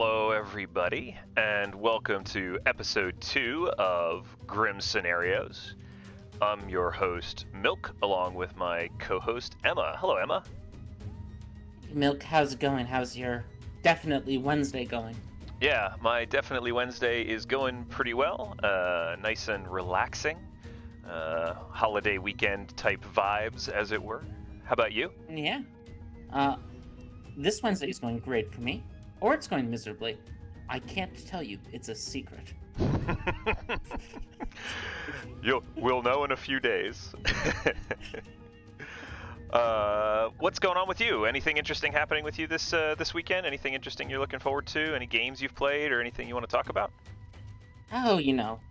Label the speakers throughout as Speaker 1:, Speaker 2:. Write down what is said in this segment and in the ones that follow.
Speaker 1: Hello, everybody, and welcome to episode 2 of Grim Scenarios. I'm your host, Milk, along with my co-host, Emma. Hello, Emma.
Speaker 2: Milk, how's it going? How's your Definitely Wednesday going?
Speaker 1: Yeah, my Definitely Wednesday is going pretty well. Nice and relaxing. Holiday weekend type vibes, as it were. How about you?
Speaker 2: Yeah. This Wednesday is going great for me. Or it's going miserably. I can't tell you. It's a secret.
Speaker 1: We'll know in a few days. What's going on with you? Anything interesting happening with you this weekend? Anything interesting you're looking forward to? Any games you've played or anything you want to talk about?
Speaker 2: Oh,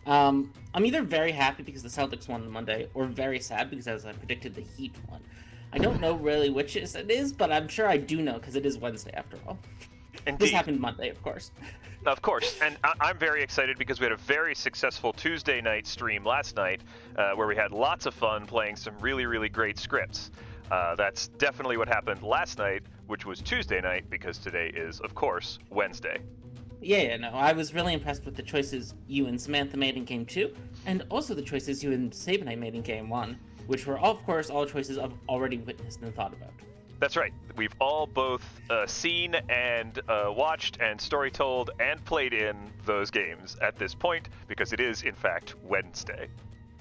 Speaker 2: I'm either very happy because the Celtics won on Monday, or very sad because, as I predicted, the Heat won. I don't know really which it is, but I'm sure I do know because it is Wednesday after all.
Speaker 1: Indeed.
Speaker 2: This happened Monday, of course.
Speaker 1: Of course, and I'm very excited because we had a very successful Tuesday night stream last night where we had lots of fun playing some really, really great scripts. That's definitely what happened last night, which was Tuesday night, because today is, of course, Wednesday.
Speaker 2: No, I was really impressed with the choices you and Samantha made in Game 2, and also the choices you and Sabanite made in Game 1, which were, of course, all choices I've already witnessed and thought about.
Speaker 1: That's right. We've all both seen and watched and story told and played in those games at this point, because it is, in fact, Wednesday.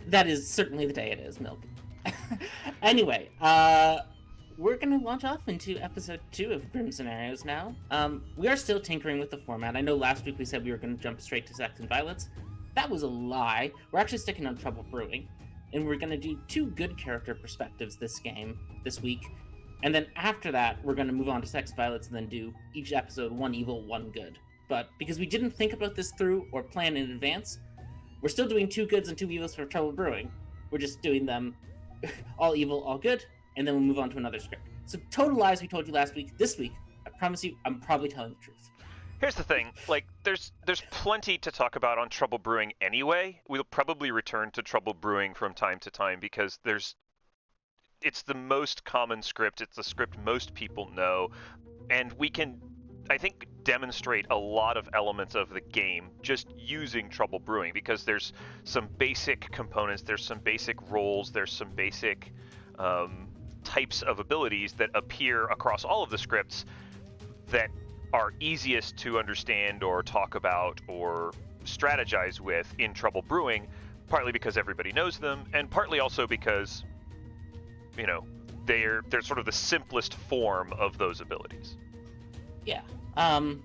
Speaker 2: That is certainly the day it is, Milk. Anyway, we're going to launch off into episode 2 of Grim Scenarios now. We are still tinkering with the format. I know last week we said we were going to jump straight to Sex and Violence. That was a lie. We're actually sticking on Trouble Brewing, and we're going to do 2 good character perspectives this week. And then after that, we're going to move on to Sex, Violence, and then do each episode 1 evil, 1 good. But because we didn't think about this through or plan in advance, we're still doing 2 goods and 2 evils for Trouble Brewing. We're just doing them all evil, all good, and then we'll move on to another script. So total lies we told you last week. This week, I promise you, I'm probably telling the truth.
Speaker 1: Here's the thing, there's plenty to talk about on Trouble Brewing anyway. We'll probably return to Trouble Brewing from time to time because it's the most common script, it's the script most people know, and we can, I think, demonstrate a lot of elements of the game just using Trouble Brewing, because there's some basic components, there's some basic roles, there's some basic types of abilities that appear across all of the scripts that are easiest to understand or talk about or strategize with in Trouble Brewing, partly because everybody knows them, and partly also because they're sort of the simplest form of those abilities.
Speaker 2: Yeah. And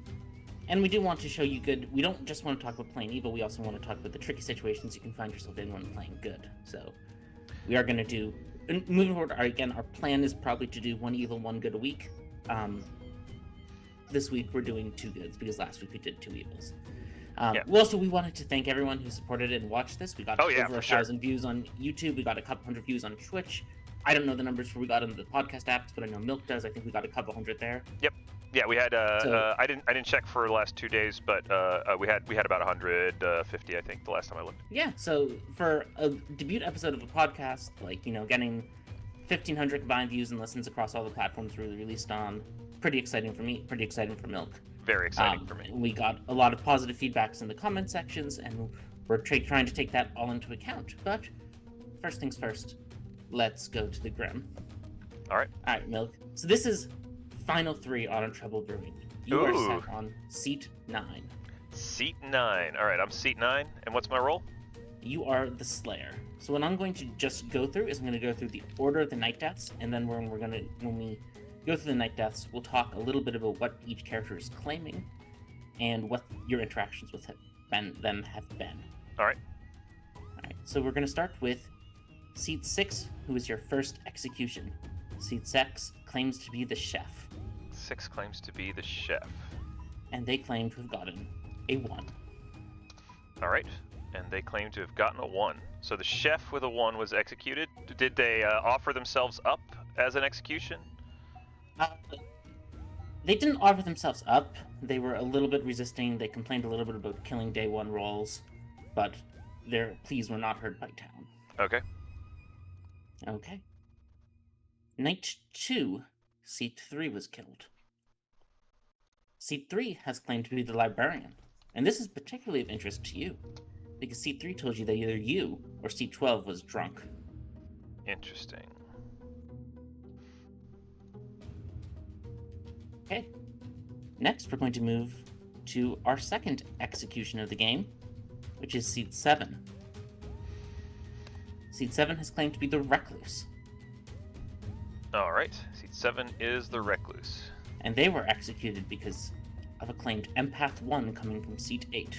Speaker 2: we do want to show you good. We don't just want to talk about playing evil, we also want to talk about the tricky situations you can find yourself in when playing good. So we are going to do, moving forward, our plan is probably to do 1 evil, 1 good a week. This week we're doing 2 goods because last week we did 2 evils. We wanted to thank everyone who supported it and watched this. We got over 1,000 views on YouTube. We got a couple hundred views on Twitch. I don't know the numbers we got on the podcast apps, but I know Milk does. I think we got a couple hundred there.
Speaker 1: Yep. Yeah, we had. I didn't check for the last 2 days, but we had about 150, I think, the last time I looked.
Speaker 2: Yeah. So for a debut episode of a podcast, getting 1,500 combined views and listens across all the platforms we released on, pretty exciting for me. Pretty exciting for Milk.
Speaker 1: Very exciting for me.
Speaker 2: We got a lot of positive feedbacks in the comment sections, and we're trying to take that all into account. But first things first. Let's go to the Grim.
Speaker 1: All right,
Speaker 2: Milk. So this is Final 3 on Trouble Brewing. You are set on Seat 9.
Speaker 1: Seat 9. All right, I'm Seat 9. And what's my role?
Speaker 2: You are the Slayer. So what I'm going to just go through is I'm going to go through the order of the Night Deaths, and then when we go through the Night Deaths, we'll talk a little bit about what each character is claiming and what your interactions with them have been.
Speaker 1: All right.
Speaker 2: So we're going to start with Seat 6, who is your first execution. Seat 6 claims to be the chef.
Speaker 1: 6 claims to be the chef.
Speaker 2: And they claim to have gotten a 1.
Speaker 1: All right. And they claim to have gotten a 1. So the chef with a 1 was executed. Did they offer themselves up as an execution?
Speaker 2: They didn't offer themselves up. They were a little bit resisting. They complained a little bit about killing day 1 rolls, but their pleas were not heard by town. Okay. Night 2, Seat 3 was killed. Seat 3 has claimed to be the librarian, and this is particularly of interest to you, because Seat 3 told you that either you or Seat 12 was drunk.
Speaker 1: Interesting.
Speaker 2: Okay. Next, we're going to move to our second execution of the game, which is Seat 7. Seat 7 has claimed to be the recluse.
Speaker 1: Alright, Seat 7 is the recluse.
Speaker 2: And they were executed because of a claimed empath 1 coming from Seat 8.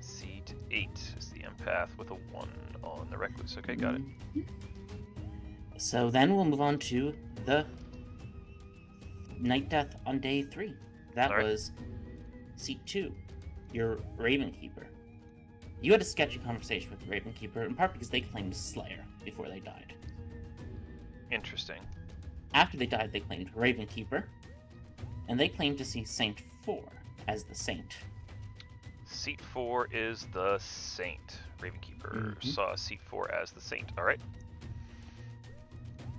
Speaker 1: Seat 8 is the empath with a 1 on the recluse. Okay, got it.
Speaker 2: So then we'll move on to the Night Death on day 3. That was Seat 2, your Ravenkeeper. You had a sketchy conversation with the Ravenkeeper, in part because they claimed Slayer before they died.
Speaker 1: Interesting.
Speaker 2: After they died, they claimed Ravenkeeper, and they claimed to see Saint 4 as the Saint.
Speaker 1: Seat 4 is the Saint. Ravenkeeper saw Seat 4 as the Saint. Alright.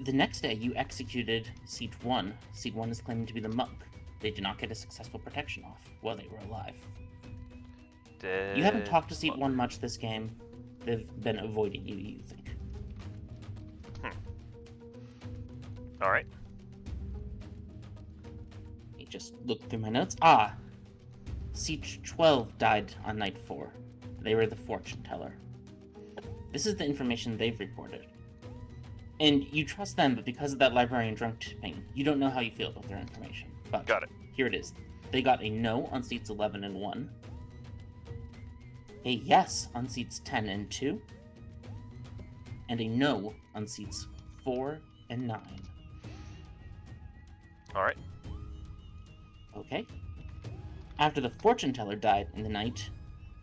Speaker 2: The next day, you executed Seat 1. Seat 1 is claiming to be the Monk. They did not get a successful protection off while they were alive. You haven't talked to Seat 1 much this game. They've been avoiding you, you think.
Speaker 1: Alright.
Speaker 2: Let me just look through my notes. Seat 12 died on night 4. They were the fortune teller. This is the information they've reported. And you trust them, but because of that librarian drunk tipping, you don't know how you feel about their information. But
Speaker 1: got it.
Speaker 2: Here it is. They got a no on seats 11 and 1. A yes on seats 10 and 2. And a no on seats 4 and 9.
Speaker 1: Alright.
Speaker 2: Okay. After the fortune teller died in the night,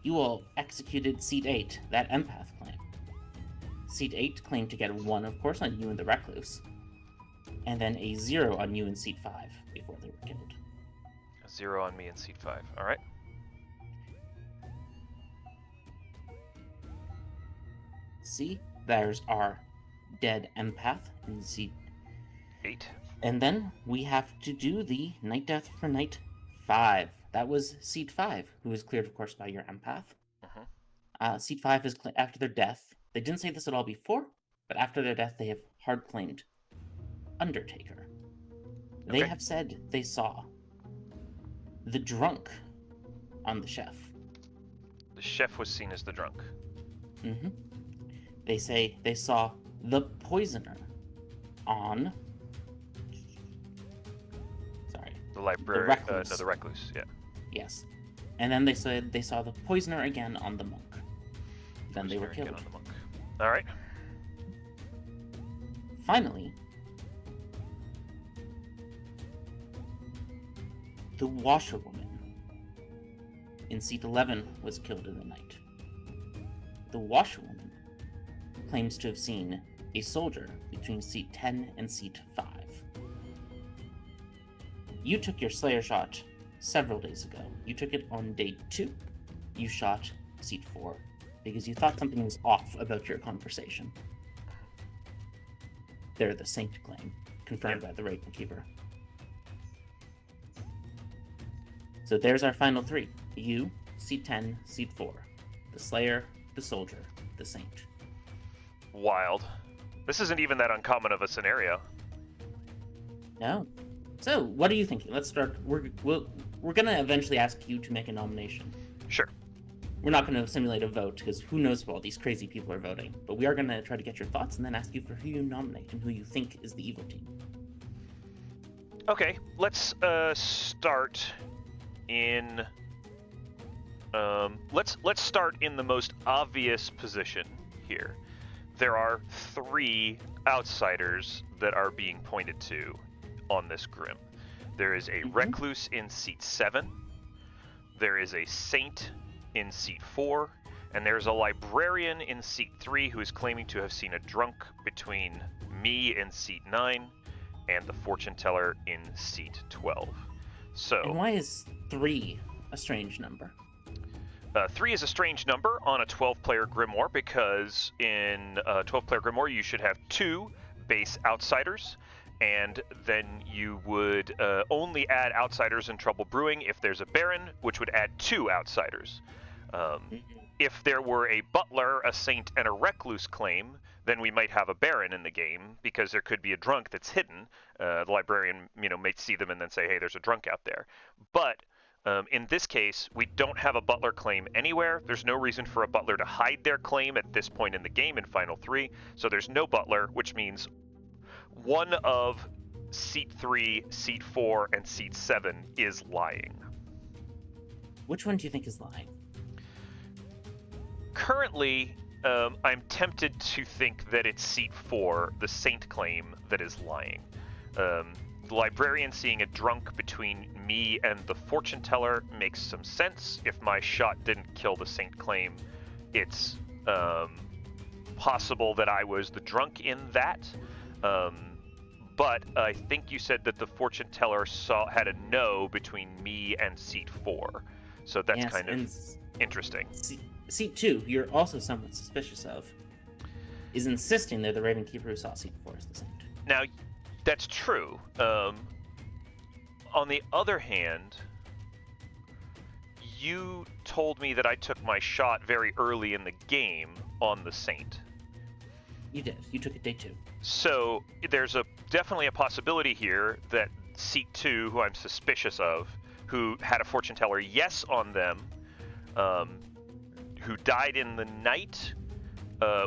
Speaker 2: you all executed Seat 8, that empath claim. Seat 8 claimed to get a 1, of course, on you and the recluse, and then a 0 on you and Seat 5 before they were killed.
Speaker 1: A 0 on me in Seat 5. Alright.
Speaker 2: See, there's our dead empath in Seat
Speaker 1: 8.
Speaker 2: And then we have to do the Night Death for Night 5. That was Seat 5, who was cleared, of course, by your empath. Seat 5 is after their death. They didn't say this at all before, but after their death, they have hard claimed Undertaker. They have said they saw the drunk on the chef.
Speaker 1: The chef was seen as the drunk.
Speaker 2: They say they saw the poisoner on... Sorry.
Speaker 1: The librarian.
Speaker 2: recluse.
Speaker 1: No, the recluse, yeah.
Speaker 2: Yes. And then they said they saw the poisoner again on the monk. Then they were
Speaker 1: Poisoner
Speaker 2: killed.
Speaker 1: again on the monk. Alright.
Speaker 2: Finally, the washerwoman in Seat 11 was killed in the night. The washerwoman claims to have seen a soldier between Seat 10 and Seat 5. You took your Slayer shot several days ago. You took it on day 2. You shot Seat 4 because you thought something was off about your conversation. They're the Saint claim, confirmed by the Ravenkeeper. So there's our final 3. You, Seat 10, Seat 4. The Slayer, the Soldier, the Saint.
Speaker 1: Wild. This isn't even that uncommon of a scenario.
Speaker 2: No. So, what are you thinking? Let's start. We're gonna eventually ask you to make a nomination.
Speaker 1: Sure.
Speaker 2: We're not gonna simulate a vote, because who knows if all these crazy people are voting. But we are gonna try to get your thoughts and then ask you for who you nominate and who you think is the evil team.
Speaker 1: Okay, let's start in... let's start in the most obvious position here. There are 3 outsiders that are being pointed to on this Grim. There is a recluse in Seat 7, there is a saint in Seat 4, and there's a librarian in Seat 3 who is claiming to have seen a drunk between me in Seat 9 and the fortune teller in Seat 12. So,
Speaker 2: And why is 3 a strange number?
Speaker 1: 3 is a strange number on a 12-player Grimoire because in a 12-player Grimoire you should have 2 base outsiders and then you would only add outsiders in Trouble Brewing if there's a Baron, which would add 2 outsiders. If there were a Butler, a Saint, and a Recluse claim, then we might have a Baron in the game, because there could be a drunk that's hidden. The librarian, may see them and then say, hey, there's a drunk out there. But in this case, we don't have a Butler claim anywhere. There's no reason for a Butler to hide their claim at this point in the game in Final 3. So there's no Butler, which means one of Seat 3, Seat 4, and Seat 7 is lying.
Speaker 2: Which one do you think is lying?
Speaker 1: Currently, I'm tempted to think that it's Seat 4, the Saint claim, that is lying. The librarian seeing a drunk between me and the fortune teller makes some sense. If my shot didn't kill the Saint claim, it's possible that I was the drunk in that. But I think you said that the fortune teller had a no between me and Seat 4. So that's kind of interesting.
Speaker 2: Seat 2, you're also somewhat suspicious of, is insisting they're the Raven Keeper who saw Seat 4 as the Saint.
Speaker 1: Now, that's true. On the other hand, you told me that I took my shot very early in the game on the Saint.
Speaker 2: You did. You took it day 2.
Speaker 1: So there's definitely a possibility here that Seat 2, who I'm suspicious of, who had a fortune teller yes on them, who died in the night,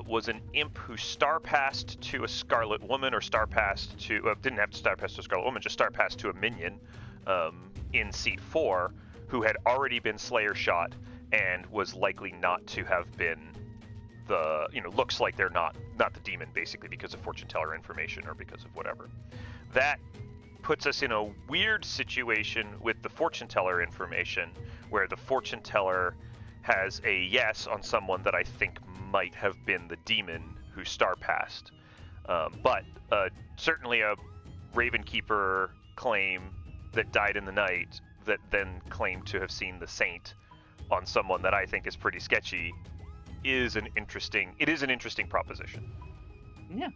Speaker 1: was an imp who star passed to a Scarlet Woman, or star passed to didn't have to star pass to a Scarlet Woman, just star passed to a minion in Seat 4, who had already been Slayer shot and was likely not to have been the, looks like they're not the demon, basically because of fortune teller information or because of whatever. That puts us in a weird situation with the fortune teller information, where the fortune teller has a yes on someone that I think might have been the demon who star passed. But certainly a Raven Keeper claim that died in the night that then claimed to have seen the Saint on someone that I think is pretty sketchy is an interesting proposition.
Speaker 2: Yeah.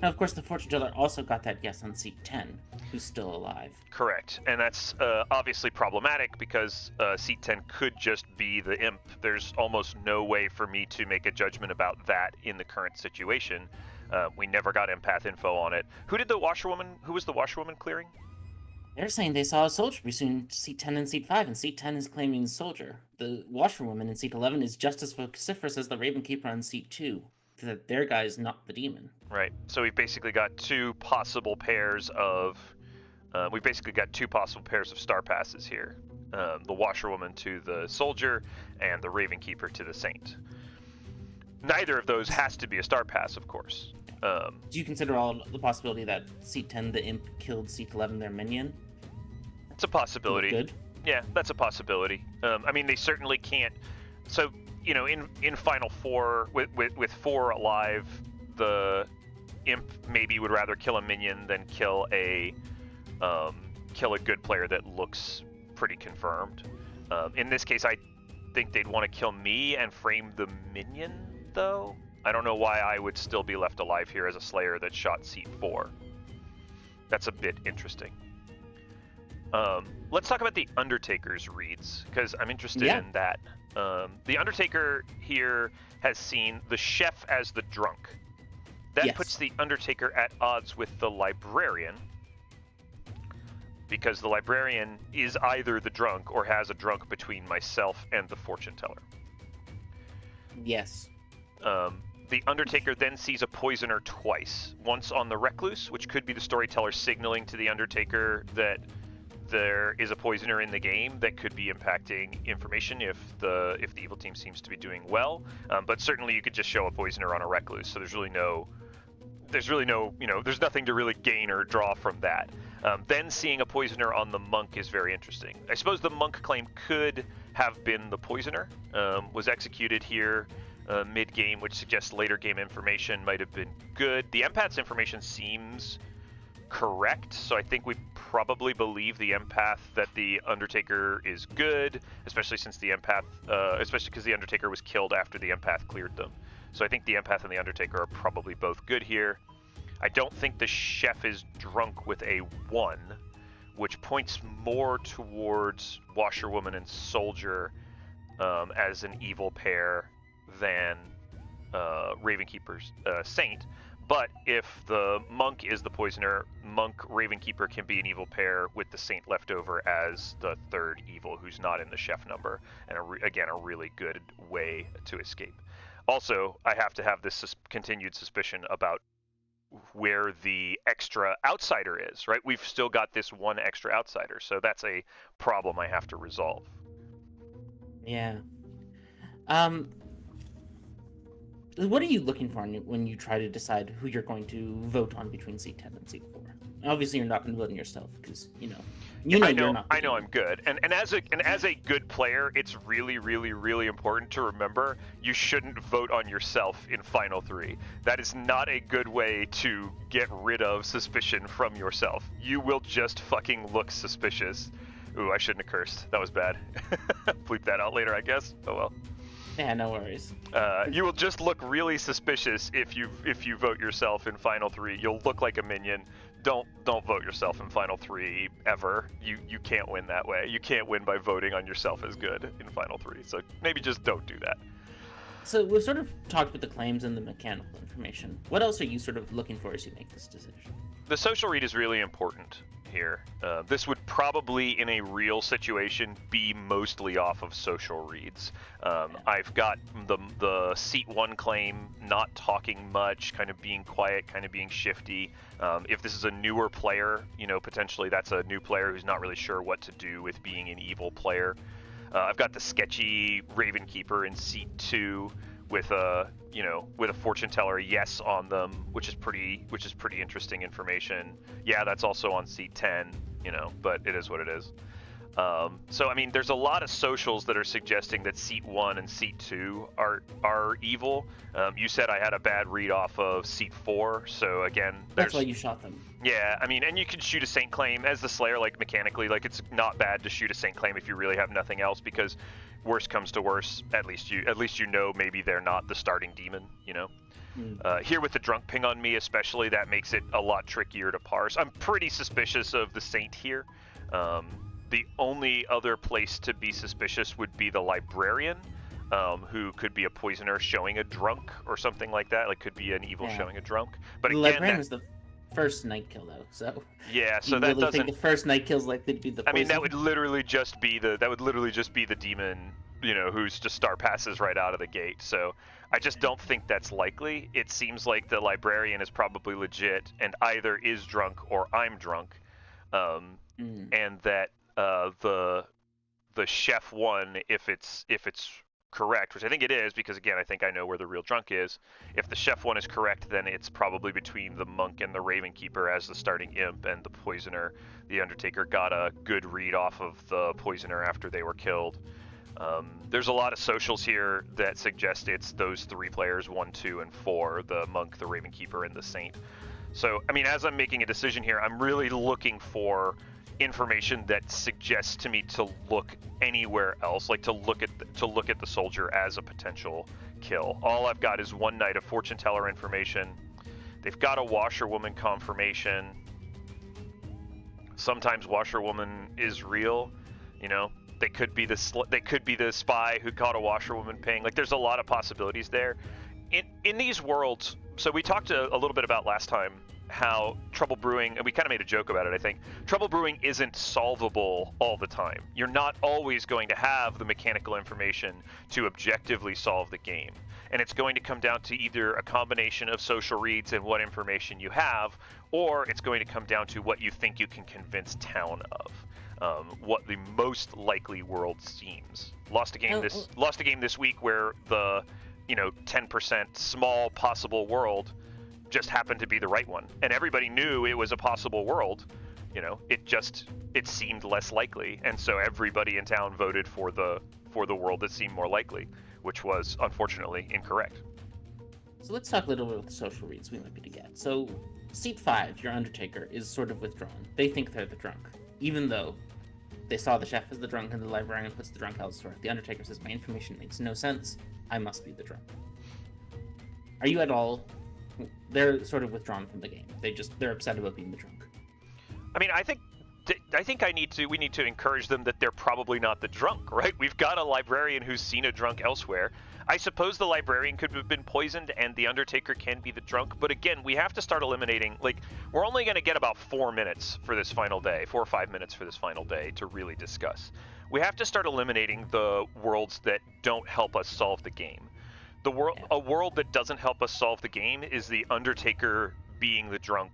Speaker 2: Now, of course, the fortune teller also got that yes on Seat 10, who's still alive.
Speaker 1: Correct. And that's obviously problematic, because Seat 10 could just be the imp. There's almost no way for me to make a judgment about that in the current situation. We never got empath info on it. Who was the washerwoman clearing?
Speaker 2: They're saying they saw a soldier between Seat 10 and Seat 5, and Seat 10 is claiming soldier. The washerwoman in Seat 11 is just as vociferous as the Raven Keeper on Seat 2. That their guy is not the demon.
Speaker 1: Right. So we've basically got two possible pairs of star passes here. The washerwoman to the soldier and the Raven Keeper to the Saint. Neither of those has to be a star pass, of course.
Speaker 2: Do you consider all the possibility that Seat 10, the imp, killed Seat 11, their minion?
Speaker 1: It's a possibility.
Speaker 2: Good.
Speaker 1: Yeah, that's a possibility. They certainly can't. So, in Final 4, with 4 alive, the imp maybe would rather kill a minion than kill a good player that looks pretty confirmed. In this case, I think they'd want to kill me and frame the minion, though. I don't know why I would still be left alive here as a Slayer that shot Seat 4. That's a bit interesting. Let's talk about the Undertaker's reads, because I'm interested in that. The Undertaker here has seen the chef as the drunk. That puts the Undertaker at odds with the librarian, because the librarian is either the drunk or has a drunk between myself and the fortune teller.
Speaker 2: Yes.
Speaker 1: The Undertaker then sees a poisoner twice. Once on the Recluse, which could be the storyteller signaling to the Undertaker that there is a poisoner in the game that could be impacting information if the evil team seems to be doing well. But certainly you could just show a poisoner on a Recluse, so there's nothing to really gain or draw from that. Then seeing a poisoner on the monk is very interesting. I suppose the monk claim could have been the poisoner, was executed here mid-game, which suggests later game information might have been good. The empath's information seems correct, so I think we probably believe the empath that the Undertaker is good, especially because the Undertaker was killed after the empath cleared them. So I think the empath and the Undertaker are probably both good here. I don't think the chef is drunk with a 1, which points more towards washerwoman and soldier as an evil pair than Ravenkeeper's saint. But if the monk is the poisoner, monk Ravenkeeper can be an evil pair with the saint left over as the third evil who's not in the chef number, and again a really good way to escape. Also, I have to have this continued suspicion about where the extra outsider is, right? We've still got this one extra outsider, so that's a problem I have to resolve.
Speaker 2: Yeah. What are you looking for when you try to decide who you're going to vote on between seat 10 and seat 4? Obviously, you're not going to vote on yourself because
Speaker 1: I know I'm good, and as a good player, it's really, really, really important to remember you shouldn't vote on yourself in Final 3. That is not a good way to get rid of suspicion from yourself. You will just fucking look suspicious. Ooh, I shouldn't have cursed. That was bad. Bleep that out later, I guess. Oh well.
Speaker 2: Yeah, no worries.
Speaker 1: You will just look really suspicious if you vote yourself in Final 3. You'll look like a minion. Don't vote yourself in Final 3 ever. You can't win that way. You can't win by voting on yourself as good in Final 3. So maybe just don't do that.
Speaker 2: So we've sort of talked about the claims and the mechanical information. What else are you sort of looking for as you make this decision?
Speaker 1: The social read is really important here. This would probably, in a real situation, be mostly off of social reads. I've got the seat 1 claim, not talking much, kind of being quiet, kind of being shifty. If this is a newer player, potentially that's a new player who's not really sure what to do with being an evil player. I've got the sketchy Ravenkeeper in seat 2 with a fortune teller yes on them, which is pretty interesting information. Yeah, that's also on seat 10, but it is what it is. So I mean, there's a lot of socials that are suggesting that seat 1 and seat 2 are evil. You said I had a bad read off of seat 4, so again,
Speaker 2: that's why you shot them.
Speaker 1: Yeah, I mean, and you can shoot a saint claim as the Slayer, like mechanically, like it's not bad to shoot a saint claim if you really have nothing else, because worst comes to worst, at least you know maybe they're not the starting demon, Here with the drunk ping on me especially, that makes it a lot trickier to parse. I'm pretty suspicious of the saint here. The only other place to be suspicious would be the librarian, who could be a poisoner showing a drunk or something like that. Like could be an evil showing a drunk. But
Speaker 2: the
Speaker 1: again,
Speaker 2: librarian was the first night kill though, so
Speaker 1: yeah. So that
Speaker 2: really
Speaker 1: doesn't.
Speaker 2: think the first night kill's likely to be the poison?
Speaker 1: I mean, that would literally just be the demon, whose just star passes right out of the gate. So I just don't think that's likely. It seems like the librarian is probably legit and either is drunk or I'm drunk, and that the chef one, if it's correct, which I think it is, because again I think I know where the real drunk is. If the chef one is correct, then it's probably between the monk and the Ravenkeeper as the starting imp and the poisoner. The Undertaker got a good read off of the poisoner after they were killed. There's a lot of socials here that suggest it's those 3 players, 1, 2, and 4, the monk, the Ravenkeeper, and the saint. So I mean, as I'm making a decision here, I'm really looking for information that suggests to me to look anywhere else, like to look at the soldier as a potential kill. All I've got is one night of fortune teller information. They've got a washerwoman confirmation. Sometimes washerwoman is real, They could be the spy who caught a washerwoman ping. Like there's a lot of possibilities there. In these worlds, so we talked a little bit about last time how Trouble Brewing, and we kind of made a joke about it, I think. Trouble Brewing isn't solvable all the time. You're not always going to have the mechanical information to objectively solve the game. And it's going to come down to either a combination of social reads and what information you have, or it's going to come down to what you think you can convince town of. What the most likely world seems. Lost a game this week where the 10% small possible world just happened to be the right one, and everybody knew it was a possible world. It seemed less likely, and so everybody in town voted for the world that seemed more likely, which was unfortunately incorrect.
Speaker 2: So let's talk a little bit about the social reads we might be to get. So seat 5, your Undertaker, is sort of withdrawn. They think they're the drunk, even though they saw the chef as the drunk and the librarian puts the drunk elsewhere. The Undertaker says, my information makes no sense. I must be the drunk. Are you at all they're sort of withdrawn from the game. They're upset about being the drunk.
Speaker 1: I mean, I think we need to encourage them that they're probably not the drunk, right? We've got a librarian who's seen a drunk elsewhere. I suppose the librarian could have been poisoned and the Undertaker can be the drunk, but again, we have to start eliminating, like, we're only going to get about 4 minutes for this final day, 4 or 5 minutes for this final day to really discuss. We have to start eliminating the worlds that don't help us solve the game. A world that doesn't help us solve the game is the Undertaker being the drunk,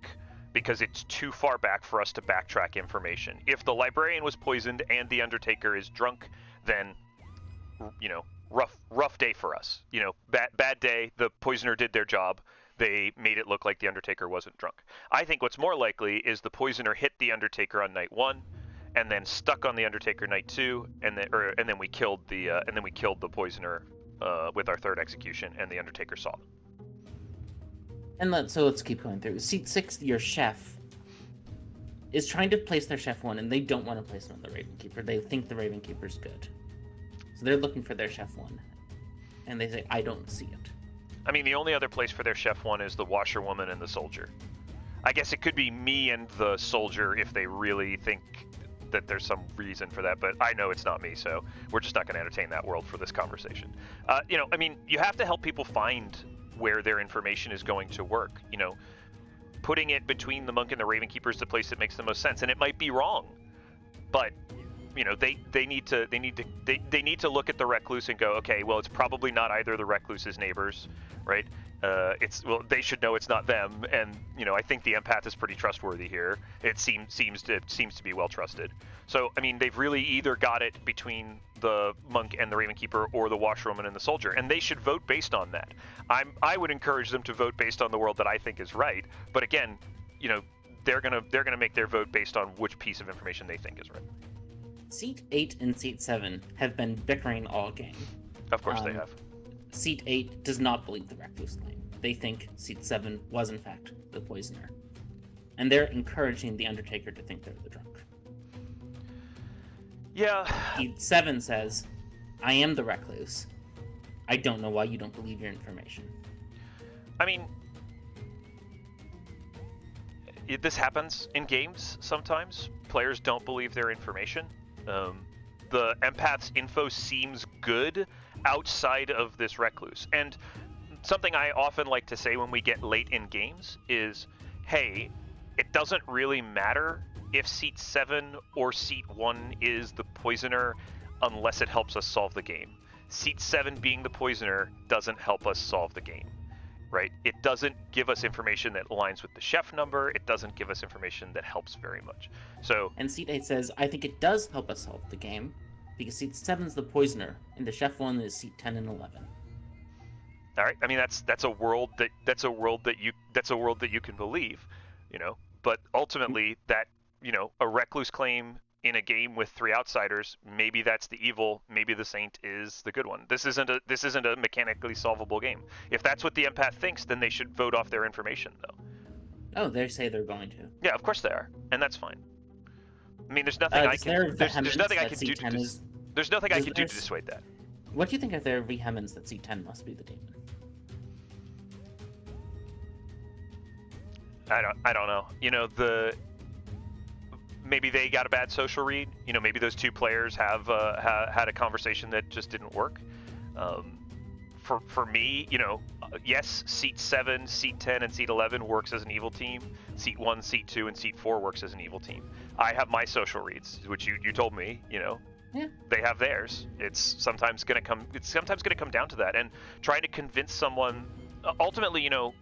Speaker 1: because it's too far back for us to backtrack information. If the librarian was poisoned and the Undertaker is drunk, then, you know, rough day for us. You know, bad day. The poisoner did their job. They made it look like the Undertaker wasn't drunk. I think what's more likely is the poisoner hit the Undertaker on night 1, and then stuck on the Undertaker night 2, and then we killed the poisoner with our third execution, and the Undertaker saw them.
Speaker 2: And let's keep going through. Seat 6, your chef, is trying to place their chef 1, and they don't want to place him on the Ravenkeeper. They think the Ravenkeeper's good. So they're looking for their chef 1. And they say, I don't see it.
Speaker 1: I mean, the only other place for their chef 1 is the washerwoman and the soldier. I guess it could be me and the soldier if they really think that there's some reason for that, but I know it's not me, so we're just not going to entertain that world for this conversation. You know, I mean, you have to help people find where their information is going to work. You know, putting it between the monk and the Ravenkeeper is the place that makes the most sense, and it might be wrong, but you know, they need to look at the recluse and go, okay, well, it's probably not either of the recluse's neighbors, right? They should know it's not them, and you know, I think the empath is pretty trustworthy here. It seems to be well trusted. So I mean, they've really either got it between the monk and the Ravenkeeper, or the washerwoman and the soldier, and they should vote based on that. I would encourage them to vote based on the world that I think is right, but again, you know, they're gonna make their vote based on which piece of information they think is right.
Speaker 2: Seat 8 and Seat 7 have been bickering all game.
Speaker 1: Of course they have.
Speaker 2: Seat 8 does not believe the recluse claim. They think Seat 7 was in fact the poisoner. And they're encouraging the Undertaker to think they're the drunk.
Speaker 1: Yeah.
Speaker 2: Seat 7 says, I am the recluse. I don't know why you don't believe your information.
Speaker 1: I mean, this happens in games sometimes. Players don't believe their information. The empath's info seems good outside of this recluse. And something I often like to say when we get late in games is, hey, it doesn't really matter if Seat 7 or Seat 1 is the poisoner unless it helps us solve the game. Seat 7 being the poisoner doesn't help us solve the game, right? It doesn't give us information that aligns with the chef number. It doesn't give us information that helps very much. So,
Speaker 2: and Seat 8 says, I think it does help us solve the game because Seat 7 is the poisoner and the chef 1 is Seat 10 and 11.
Speaker 1: All right. I mean, that's a world that you can believe, you know. But ultimately, that, you know, a recluse claim in a game with 3 outsiders, maybe that's the evil, maybe the saint is the good one. This isn't a mechanically solvable game. If that's what the empath thinks, then they should vote off their information, though.
Speaker 2: Oh, they say they're going to.
Speaker 1: Yeah, of course they are, and that's fine. I mean, there's nothing I can do to dissuade that.
Speaker 2: What do you think of their vehemence that C10 must be the demon?
Speaker 1: I don't know. You know, maybe they got a bad social read. You know, maybe those 2 players have had a conversation that just didn't work. For me, you know, yes, Seat 7, Seat 10, and Seat 11 works as an evil team. Seat 1, Seat 2, and Seat 4 works as an evil team. I have my social reads, which you told me, you know.
Speaker 2: Yeah.
Speaker 1: They have theirs. It's sometimes going to come down to that, and trying to convince someone. Ultimately, you know,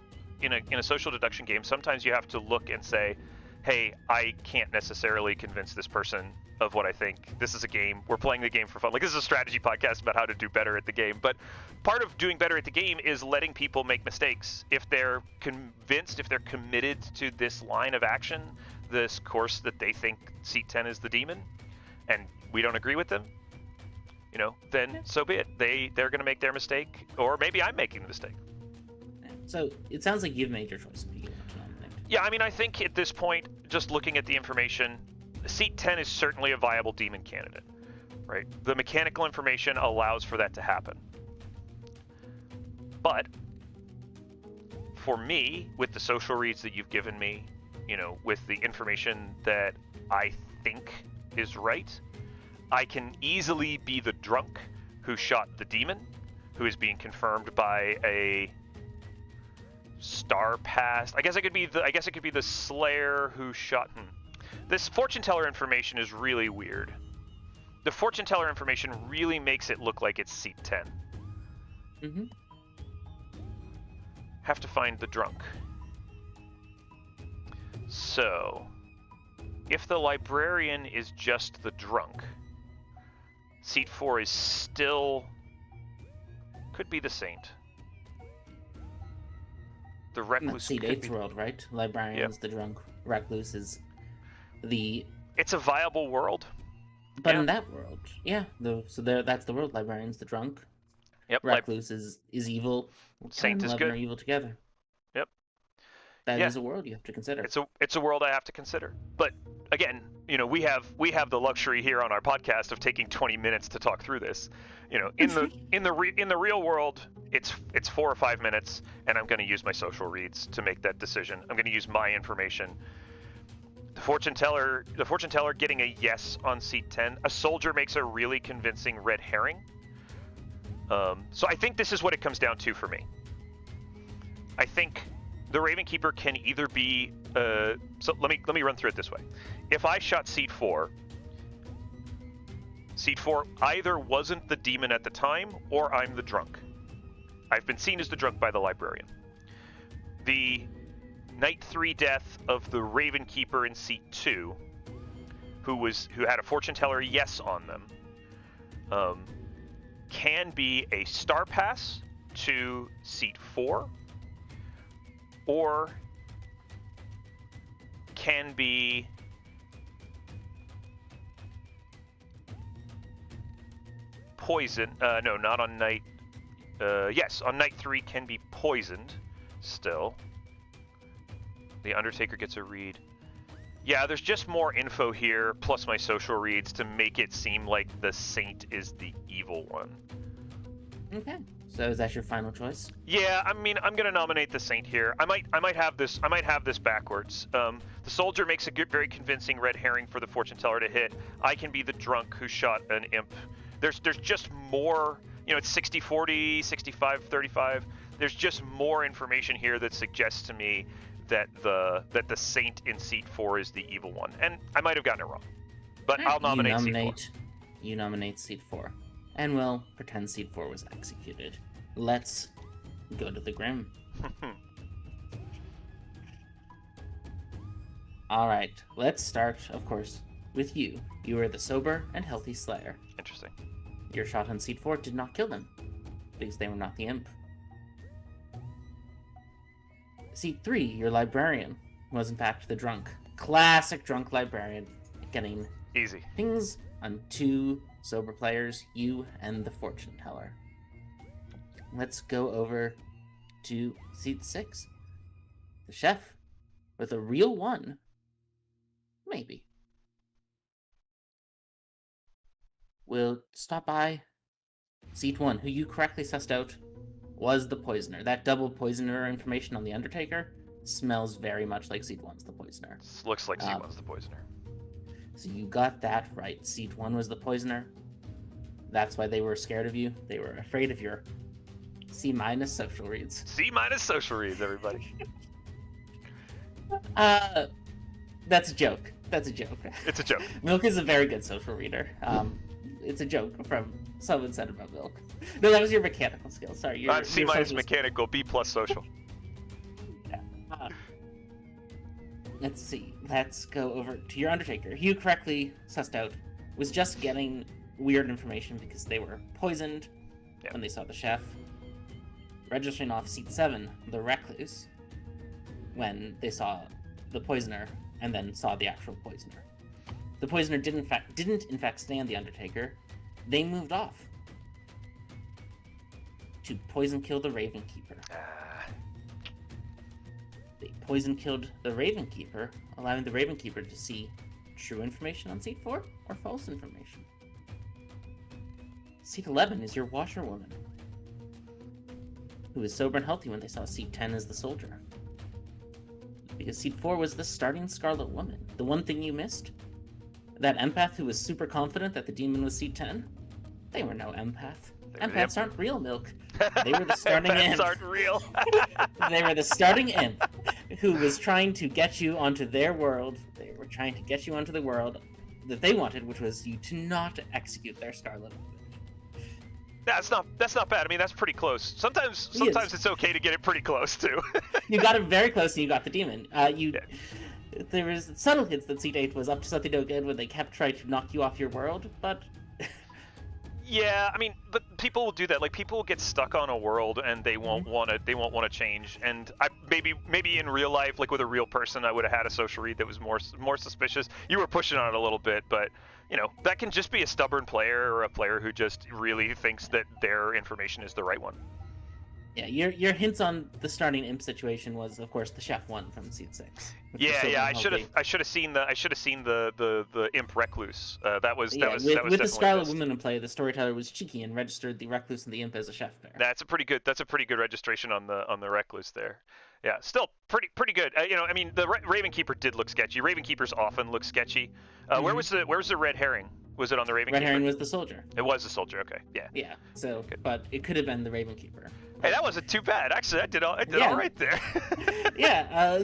Speaker 1: in a social deduction game, sometimes you have to look and say, hey, I can't necessarily convince this person of what I think. This is a game. We're playing the game for fun. Like, this is a strategy podcast about how to do better at the game. But part of doing better at the game is letting people make mistakes. If they're convinced, if they're committed to this line of action, this course that they think Seat 10 is the demon, and we don't agree with them, you know, then so be it. They're going to make their mistake, or maybe I'm making the mistake.
Speaker 2: So it sounds like you've made your choice.
Speaker 1: Yeah, I mean, I think at this point, just looking at the information, Seat 10 is certainly a viable demon candidate, right? The mechanical information allows for that to happen. But for me, with the social reads that you've given me, with the information that I think is right, I can easily be the drunk who shot the demon, who is being confirmed by a star past. I guess it could be the Slayer who shot. This fortune teller information is really weird. The fortune teller information really makes it look like it's seat 10.
Speaker 2: Mm-hmm.
Speaker 1: Have to find the drunk. So, if the librarian is just the drunk, seat 4 is still... could be the saint. The recluse
Speaker 2: seat
Speaker 1: could
Speaker 2: 8's
Speaker 1: be...
Speaker 2: world, right? Librarian's the drunk. Recluse is the...
Speaker 1: It's a viable world.
Speaker 2: But in that world, that's the world. Librarian's the drunk.
Speaker 1: Yep.
Speaker 2: Recluse is evil.
Speaker 1: Saint is good.
Speaker 2: Are evil together.
Speaker 1: Yep.
Speaker 2: That is a world you have to consider.
Speaker 1: It's a world I have to consider. But again, we have the luxury here on our podcast of taking 20 minutes to talk through this. In the real world, it's 4 or 5 minutes, and I'm going to use my social reads to make that decision. I'm going to use my information. The fortune teller getting a yes on seat 10. A soldier makes a really convincing red herring. So I think this is what it comes down to for me. I think the Ravenkeeper can either be... so let me run through it this way. If I shot seat 4 either wasn't the demon at the time, or I'm the drunk. I've been seen as the drunk by the librarian. The Night 3 death of the Ravenkeeper in seat 2, who had a fortune teller yes on them, can be a star pass to seat 4, or can be poison. No, not on night. Yes, on night 3 can be poisoned still. The Undertaker gets a read. Yeah, there's just more info here, plus my social reads, to make it seem like the Saint is the evil one. Okay.
Speaker 2: So is that your final choice?
Speaker 1: Yeah, I mean, I'm gonna nominate the Saint here. I might have this backwards. The soldier makes a very convincing red herring for the fortune teller to hit. I can be the drunk who shot an imp. There's just more. It's 60-40, 65-35. There's just more information here that suggests to me that the Saint in seat 4 is the evil one, and I might have gotten it wrong, but I'll nominate seat 4.
Speaker 2: You nominate seat 4, and we'll pretend seat 4 was executed. Let's go to the Grim. All right, let's start, of course, with you. You are the sober and healthy Slayer.
Speaker 1: Interesting.
Speaker 2: Your shot on seat 4 did not kill them, because they were not the imp. Seat 3, your librarian, was in fact the drunk. Classic drunk librarian, getting
Speaker 1: easy
Speaker 2: things on 2 sober players, you and the fortune teller. Let's go over to seat 6. The chef, with a real 1. Maybe. We'll stop by seat 1, who you correctly sussed out was the poisoner. That double poisoner information on the Undertaker smells very much like seat 1's the poisoner.
Speaker 1: Looks like seat 1's the poisoner.
Speaker 2: So you got that right. Seat 1 was the poisoner. That's why they were scared of you. They were afraid of your C- social reads.
Speaker 1: C- social reads, everybody.
Speaker 2: That's a joke. That's a joke.
Speaker 1: It's a joke.
Speaker 2: Milk is a very good social reader. It's a joke from someone said about Milk. No, that was your mechanical skill. Sorry. Your
Speaker 1: C- mechanical, B+ social.
Speaker 2: Yeah. Let's see. Let's go over to your Undertaker. You correctly sussed out was just getting weird information because they were poisoned when they saw the chef. Registering off seat 7, the Recluse, when they saw the poisoner and then saw the actual poisoner. The poisoner didn't in fact stand the Undertaker. They moved off to poison kill the Ravenkeeper. They poison killed the Ravenkeeper, allowing the Ravenkeeper to see true information on seat 4 or false information. Seat 11 is your washerwoman, who was sober and healthy when they saw seat 10 as the soldier. Because seat 4 was the starting Scarlet Woman. The one thing you missed? That empath who was super confident that the demon was seat 10? They were no empath. Empaths aren't real, Milk. They were the starting imp.
Speaker 1: Empaths aren't real.
Speaker 2: They were the starting imp who was trying to get you onto their world. They were trying to get you onto the world that they wanted, which was you to not execute their Scarlet Woman.
Speaker 1: That's not bad. I mean, that's pretty close. Sometimes it's okay to get it pretty close too.
Speaker 2: You got it very close, and you got the demon. There was subtle hints that Seat 8 was up to something no good when they kept trying to knock you off your world, but.
Speaker 1: Yeah, I mean, but people will do that. Like, people will get stuck on a world and they won't want to change. And maybe in real life, like with a real person, I would have had a social read that was more suspicious. You were pushing on it a little bit, but that can just be a stubborn player or a player who just really thinks that their information is the right one.
Speaker 2: Yeah, your hints on the starting imp situation was, of course, the chef one from Seat 6.
Speaker 1: Yeah. I should have seen the imp recluse. That was
Speaker 2: with
Speaker 1: definitely
Speaker 2: the Scarlet
Speaker 1: missed.
Speaker 2: Woman in play, the storyteller was cheeky and registered the recluse and the imp as a chef pair.
Speaker 1: That's a pretty good registration on the recluse there. Yeah, still pretty good. I mean, the Ravenkeeper did look sketchy. Ravenkeepers often look sketchy. Where was the red herring? Was it on the Ravenkeeper?
Speaker 2: Red herring was the soldier.
Speaker 1: It was the soldier. Okay, yeah.
Speaker 2: Yeah. So,
Speaker 1: good.
Speaker 2: But it could have been the Ravenkeeper.
Speaker 1: Hey, that wasn't too bad. Actually, I did all right there.
Speaker 2: Yeah,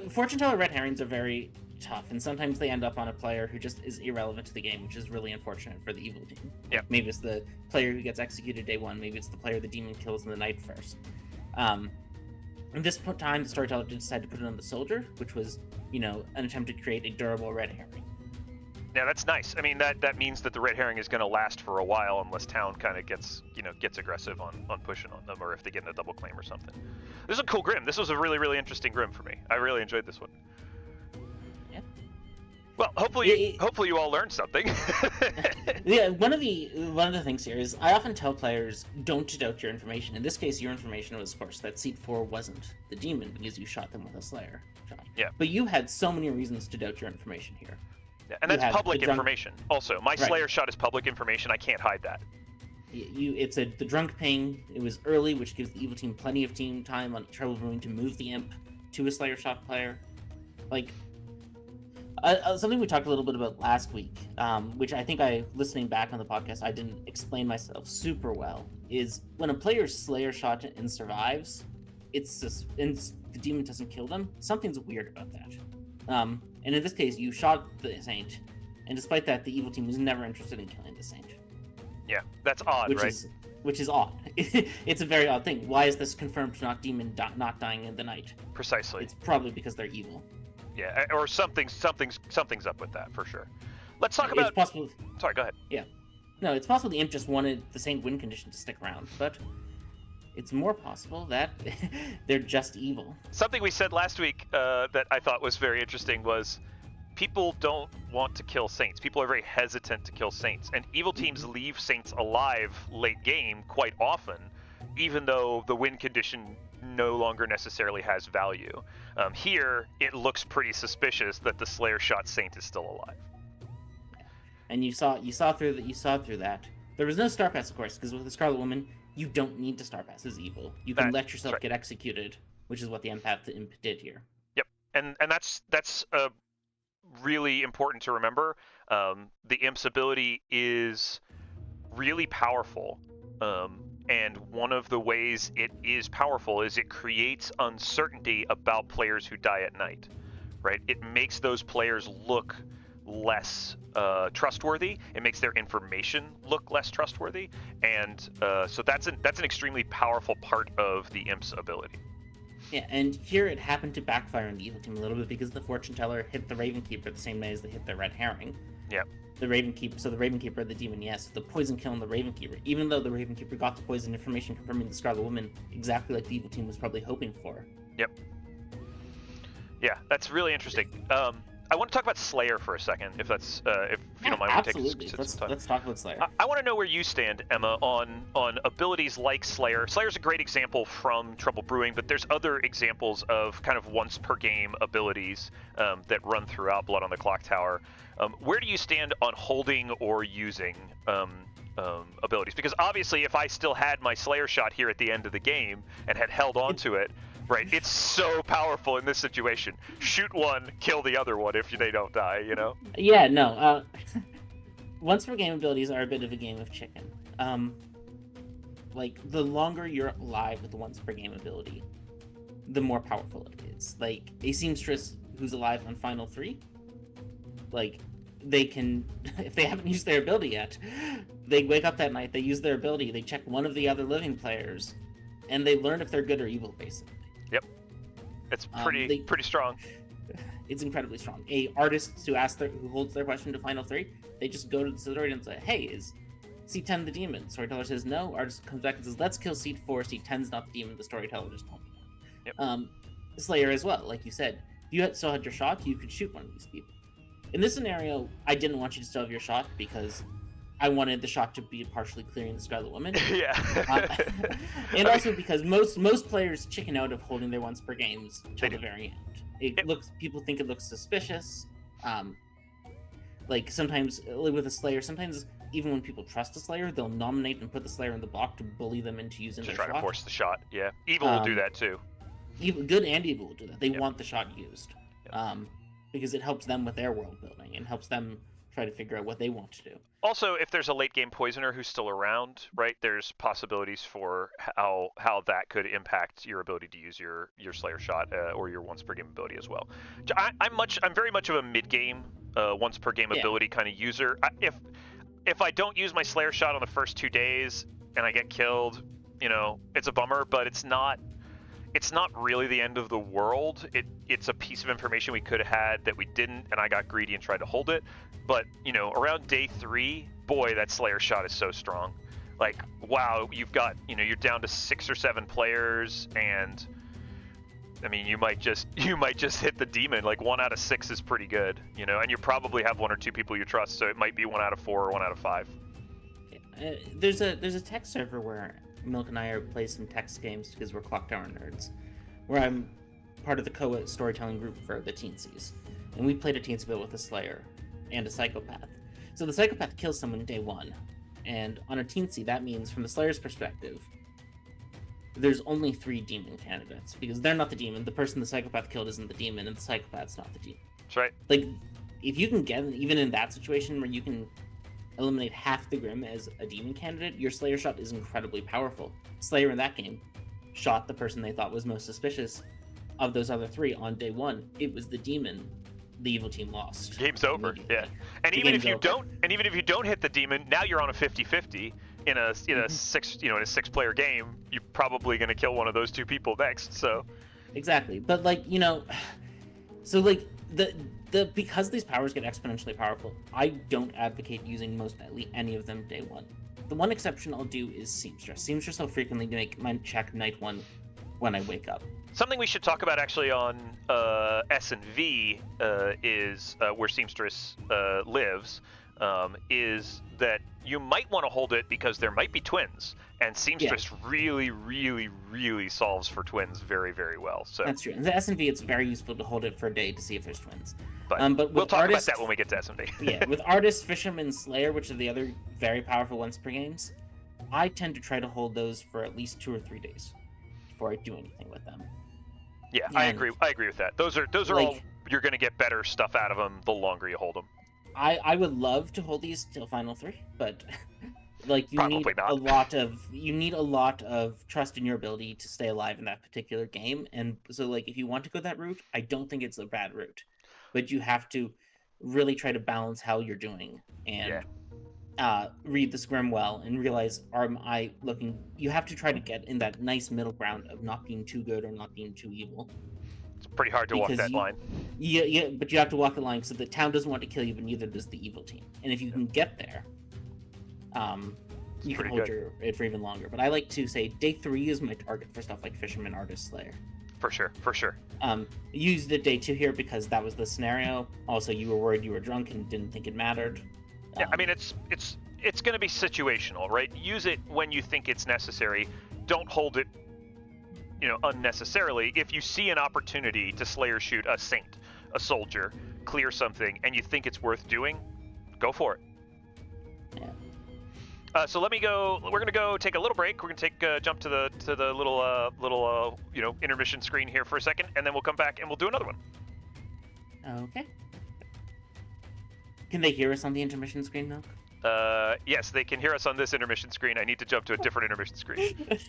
Speaker 2: fortune teller red herrings are very tough, and sometimes they end up on a player who just is irrelevant to the game, which is really unfortunate for the evil team.
Speaker 1: Yeah.
Speaker 2: Maybe it's the player who gets executed day one. Maybe it's the player the demon kills in the night first. At this time, the storyteller did decide to put it on the soldier, which was, an attempt to create a durable red herring.
Speaker 1: Yeah, that's nice. I mean, that means that the red herring is going to last for a while unless town kind of gets aggressive on pushing on them, or if they get in a double claim or something. This is a cool Grim. This was a really, really interesting Grim for me. I really enjoyed this one.
Speaker 2: Yeah.
Speaker 1: Well, hopefully you all learned something.
Speaker 2: Yeah, one of the things here is I often tell players don't doubt your information. In this case, your information was, of course, that seat 4 wasn't the demon because you shot them with a Slayer shot.
Speaker 1: Yeah.
Speaker 2: But you had so many reasons to doubt your information here.
Speaker 1: Yeah, and that's public information. Also, my Slayer shot is public information. I can't hide that.
Speaker 2: It's the drunk ping. It was early, which gives the evil team plenty of team time on Trouble Brewing to move the imp to a Slayer shot player. Like, something we talked a little bit about last week, which I think listening back on the podcast, I didn't explain myself super well, is when a player's Slayer shot and survives, and the demon doesn't kill them, something's weird about that. And in this case, you shot the Saint, and despite that, the evil team was never interested in killing the Saint.
Speaker 1: Yeah, that's odd, right?
Speaker 2: Which is odd. It's a very odd thing. Why is this confirmed not demon not dying in the night?
Speaker 1: Precisely.
Speaker 2: It's probably because they're evil.
Speaker 1: Yeah, or something's up with that for sure. Let's talk about.
Speaker 2: It's possible.
Speaker 1: Sorry, go ahead.
Speaker 2: Yeah, no, it's possible the imp just wanted the Saint win condition to stick around, but it's more possible that they're just evil.
Speaker 1: Something we said last week that I thought was very interesting was people don't want to kill Saints. People are very hesitant to kill Saints, and evil teams leave Saints alive late game quite often, even though the win condition no longer necessarily has value. Here, it looks pretty suspicious that the Slayer shot Saint is still alive.
Speaker 2: And you saw through that. There was no star pass, of course, because with the Scarlet Woman, you don't need to star pass as evil. You can let yourself get executed, which is what the empath imp did here.
Speaker 1: Yep, and that's really important to remember. The imp's ability is really powerful, and one of the ways it is powerful is it creates uncertainty about players who die at night, right? It makes those players look less trustworthy. It makes their information look less trustworthy, and so that's an extremely powerful part of the imp's ability.
Speaker 2: Yeah, and here it happened to backfire on the evil team a little bit because the fortune teller hit the Ravenkeeper the same night as they hit the red herring.
Speaker 1: Yeah.
Speaker 2: The Ravenkeeper, the demon, yes, the poison killing the Ravenkeeper, even though the Ravenkeeper got the poison information confirming the Scarlet Woman exactly like the evil team was probably hoping for.
Speaker 1: Yep. Yeah, that's really interesting. I want to talk about Slayer for a second, if you don't mind.
Speaker 2: Absolutely. Let's talk about Slayer.
Speaker 1: I want to know where you stand, Emma, on abilities like Slayer. Slayer's a great example from Trouble Brewing, but there's other examples of kind of once per game abilities that run throughout Blood on the Clocktower. Where do you stand on holding or using abilities. Because obviously, if I still had my Slayer shot here at the end of the game and had held on to it, right, it's so powerful in this situation. Shoot one, kill the other one if they don't die, you know?
Speaker 2: Yeah, no. Once per game abilities are a bit of a game of chicken. Like, the longer you're alive with the once per game ability, the more powerful it is. Like, a seamstress who's alive on Final 3, like, they can, if they haven't used their ability yet, they wake up that night, they use their ability, they check one of the other living players, and they learn if they're good or evil, basically.
Speaker 1: Yep. It's pretty strong.
Speaker 2: It's incredibly strong. A artist who holds their question to Final 3, they just go to the story and say, hey, is Seat 10 the demon? Storyteller says no. Artist comes back and says, let's kill Seat 4. Seat 10's not the demon. The storyteller just told me that.
Speaker 1: Yep.
Speaker 2: Slayer as well, like you said. If you still had your shot, you could shoot one of these people. In this scenario, I didn't want you to still have your shot because I wanted the shot to be partially clearing the Scarlet Woman.
Speaker 1: Yeah.
Speaker 2: And also because most players chicken out of holding their once per games till the very end. People think it looks suspicious. Like sometimes with a Slayer, sometimes even when people trust a Slayer, they'll nominate and put the Slayer in the block to bully them into using their shot.
Speaker 1: To try to force the shot, yeah. Evil will do that too.
Speaker 2: Good and evil will do that. They want the shot used. Because it helps them with their world building and helps them try to figure out what they want to do.
Speaker 1: Also, if there's a late game poisoner who's still around, right, there's possibilities for how that could impact your ability to use your Slayer shot or your once per game ability as well. I'm very much of a mid game once per game ability kind of user. If I don't use my Slayer shot on the first 2 days and I get killed, you know, it's a bummer, but it's not really the end of the world. It's a piece of information we could have had that we didn't, and I got greedy and tried to hold it. But, you know, around day 3, boy, that Slayer shot is so strong. Like, wow, you've got, you know, you're down to 6 or 7 players, and I mean, you might just hit the demon. Like 1 out of 6 is pretty good, you know, and you probably have 1 or 2 people you trust, so it might be 1 out of 4 or 1 out of 5.
Speaker 2: There's a text server where Milk and I play some text games because we're Clocktower nerds, where I'm part of the storytelling group for the Teensies, and we played a Teensville with a Slayer and a Psychopath. So the Psychopath kills someone day 1, and on a Teensy, that means from the Slayer's perspective, there's only 3 demon candidates because they're not the demon. The person the Psychopath killed isn't the demon, and the Psychopath's not the demon.
Speaker 1: That's right.
Speaker 2: Like, if you can get even in that situation where you can eliminate half the Grim as a demon candidate, your Slayer shot is incredibly powerful. Slayer in that game shot the person they thought was most suspicious of those other 3 on day 1. It was the demon. The evil team lost.
Speaker 1: Game's over. Yeah. And even if you don't hit the demon, now you're on a 50-50 in a 6 player game. You're probably going to kill one of those 2 people next. So
Speaker 2: exactly. But like, you know, so like the because these powers get exponentially powerful, I don't advocate using any of them day 1. The one exception I'll do is Seamstress. Seamstress I'll frequently make my check night 1 when I wake up.
Speaker 1: Something we should talk about actually on S&V is where Seamstress lives, is that you might want to hold it because there might be twins, and Seamstress really, really, really solves for twins very, very well. So
Speaker 2: that's true. In the S&V, it's very useful to hold it for a day to see if there's twins.
Speaker 1: But we'll talk about that when we get to S&V.
Speaker 2: Yeah, with Artist, Fisherman, Slayer, which are the other very powerful once per games, I tend to try to hold those for at least 2 or 3 days before I do anything with them.
Speaker 1: Yeah, and I agree with that. Those are like, all you're going to get better stuff out of them the longer you hold them.
Speaker 2: I would love to hold these till Final 3, but like you need a lot of trust in your ability to stay alive in that particular game. And so like if you want to go that route, I don't think it's a bad route. But you have to really try to balance how you're doing and read the Scrim well and realize, you have to try to get in that nice middle ground of not being too good or not being too evil.
Speaker 1: It's pretty hard to walk that line.
Speaker 2: Yeah, but you have to walk the line so the town doesn't want to kill you, but neither does the evil team. And if you can get there, you can hold it for even longer. But I like to say day 3 is my target for stuff like Fisherman, Artist, Slayer.
Speaker 1: For sure.
Speaker 2: Used it day 2 here because that was the scenario. Also, you were worried you were drunk and didn't think it mattered.
Speaker 1: Yeah, I mean, it's going to be situational, right? Use it when you think it's necessary. Don't hold it, unnecessarily. If you see an opportunity to Slayer shoot a saint, a soldier, clear something, and you think it's worth doing, go for it. So let me go. We're gonna go take a little break. We're gonna take jump to the little intermission screen here for a second, and then we'll come back and we'll do another one.
Speaker 2: Okay. Can they hear us on the intermission screen, Milk?
Speaker 1: Yes, they can hear us on this intermission screen. I need to jump to a different intermission screen.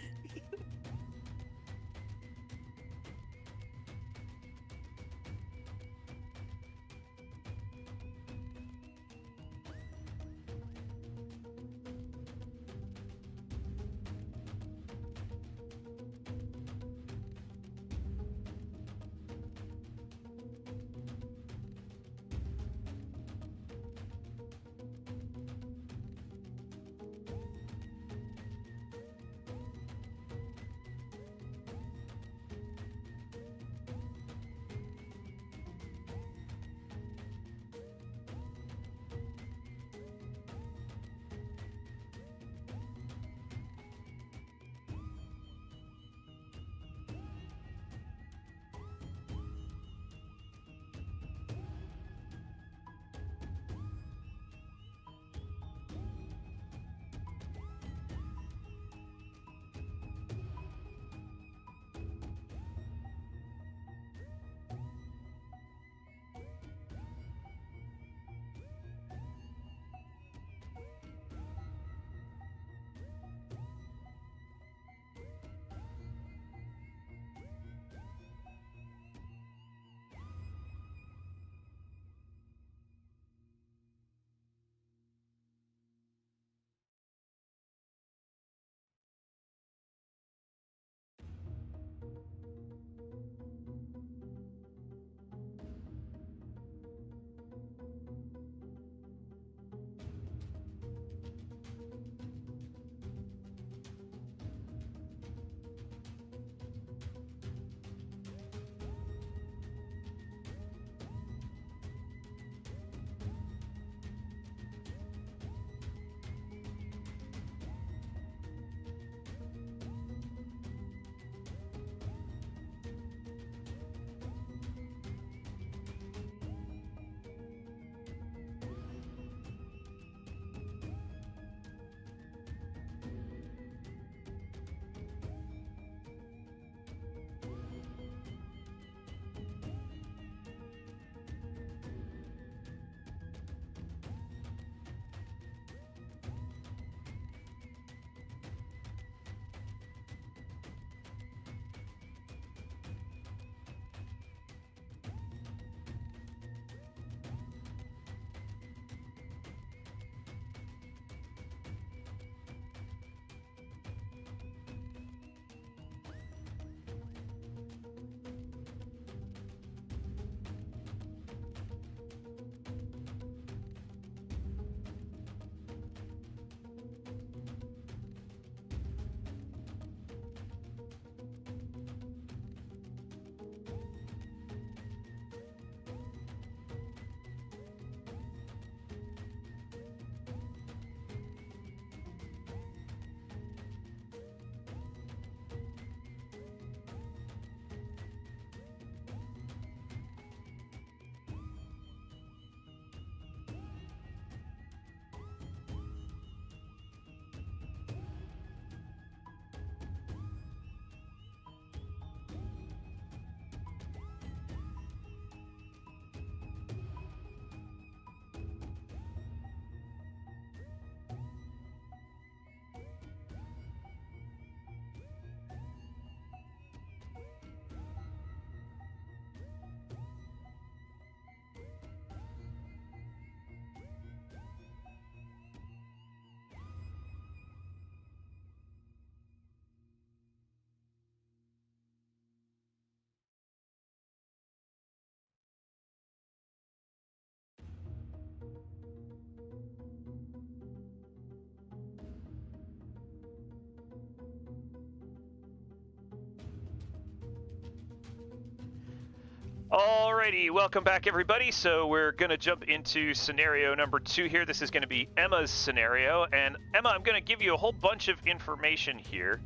Speaker 1: Alrighty, welcome back everybody. So we're gonna jump into scenario number 2 here. This is gonna be Emma's scenario, and Emma, I'm gonna give you a whole bunch of information here.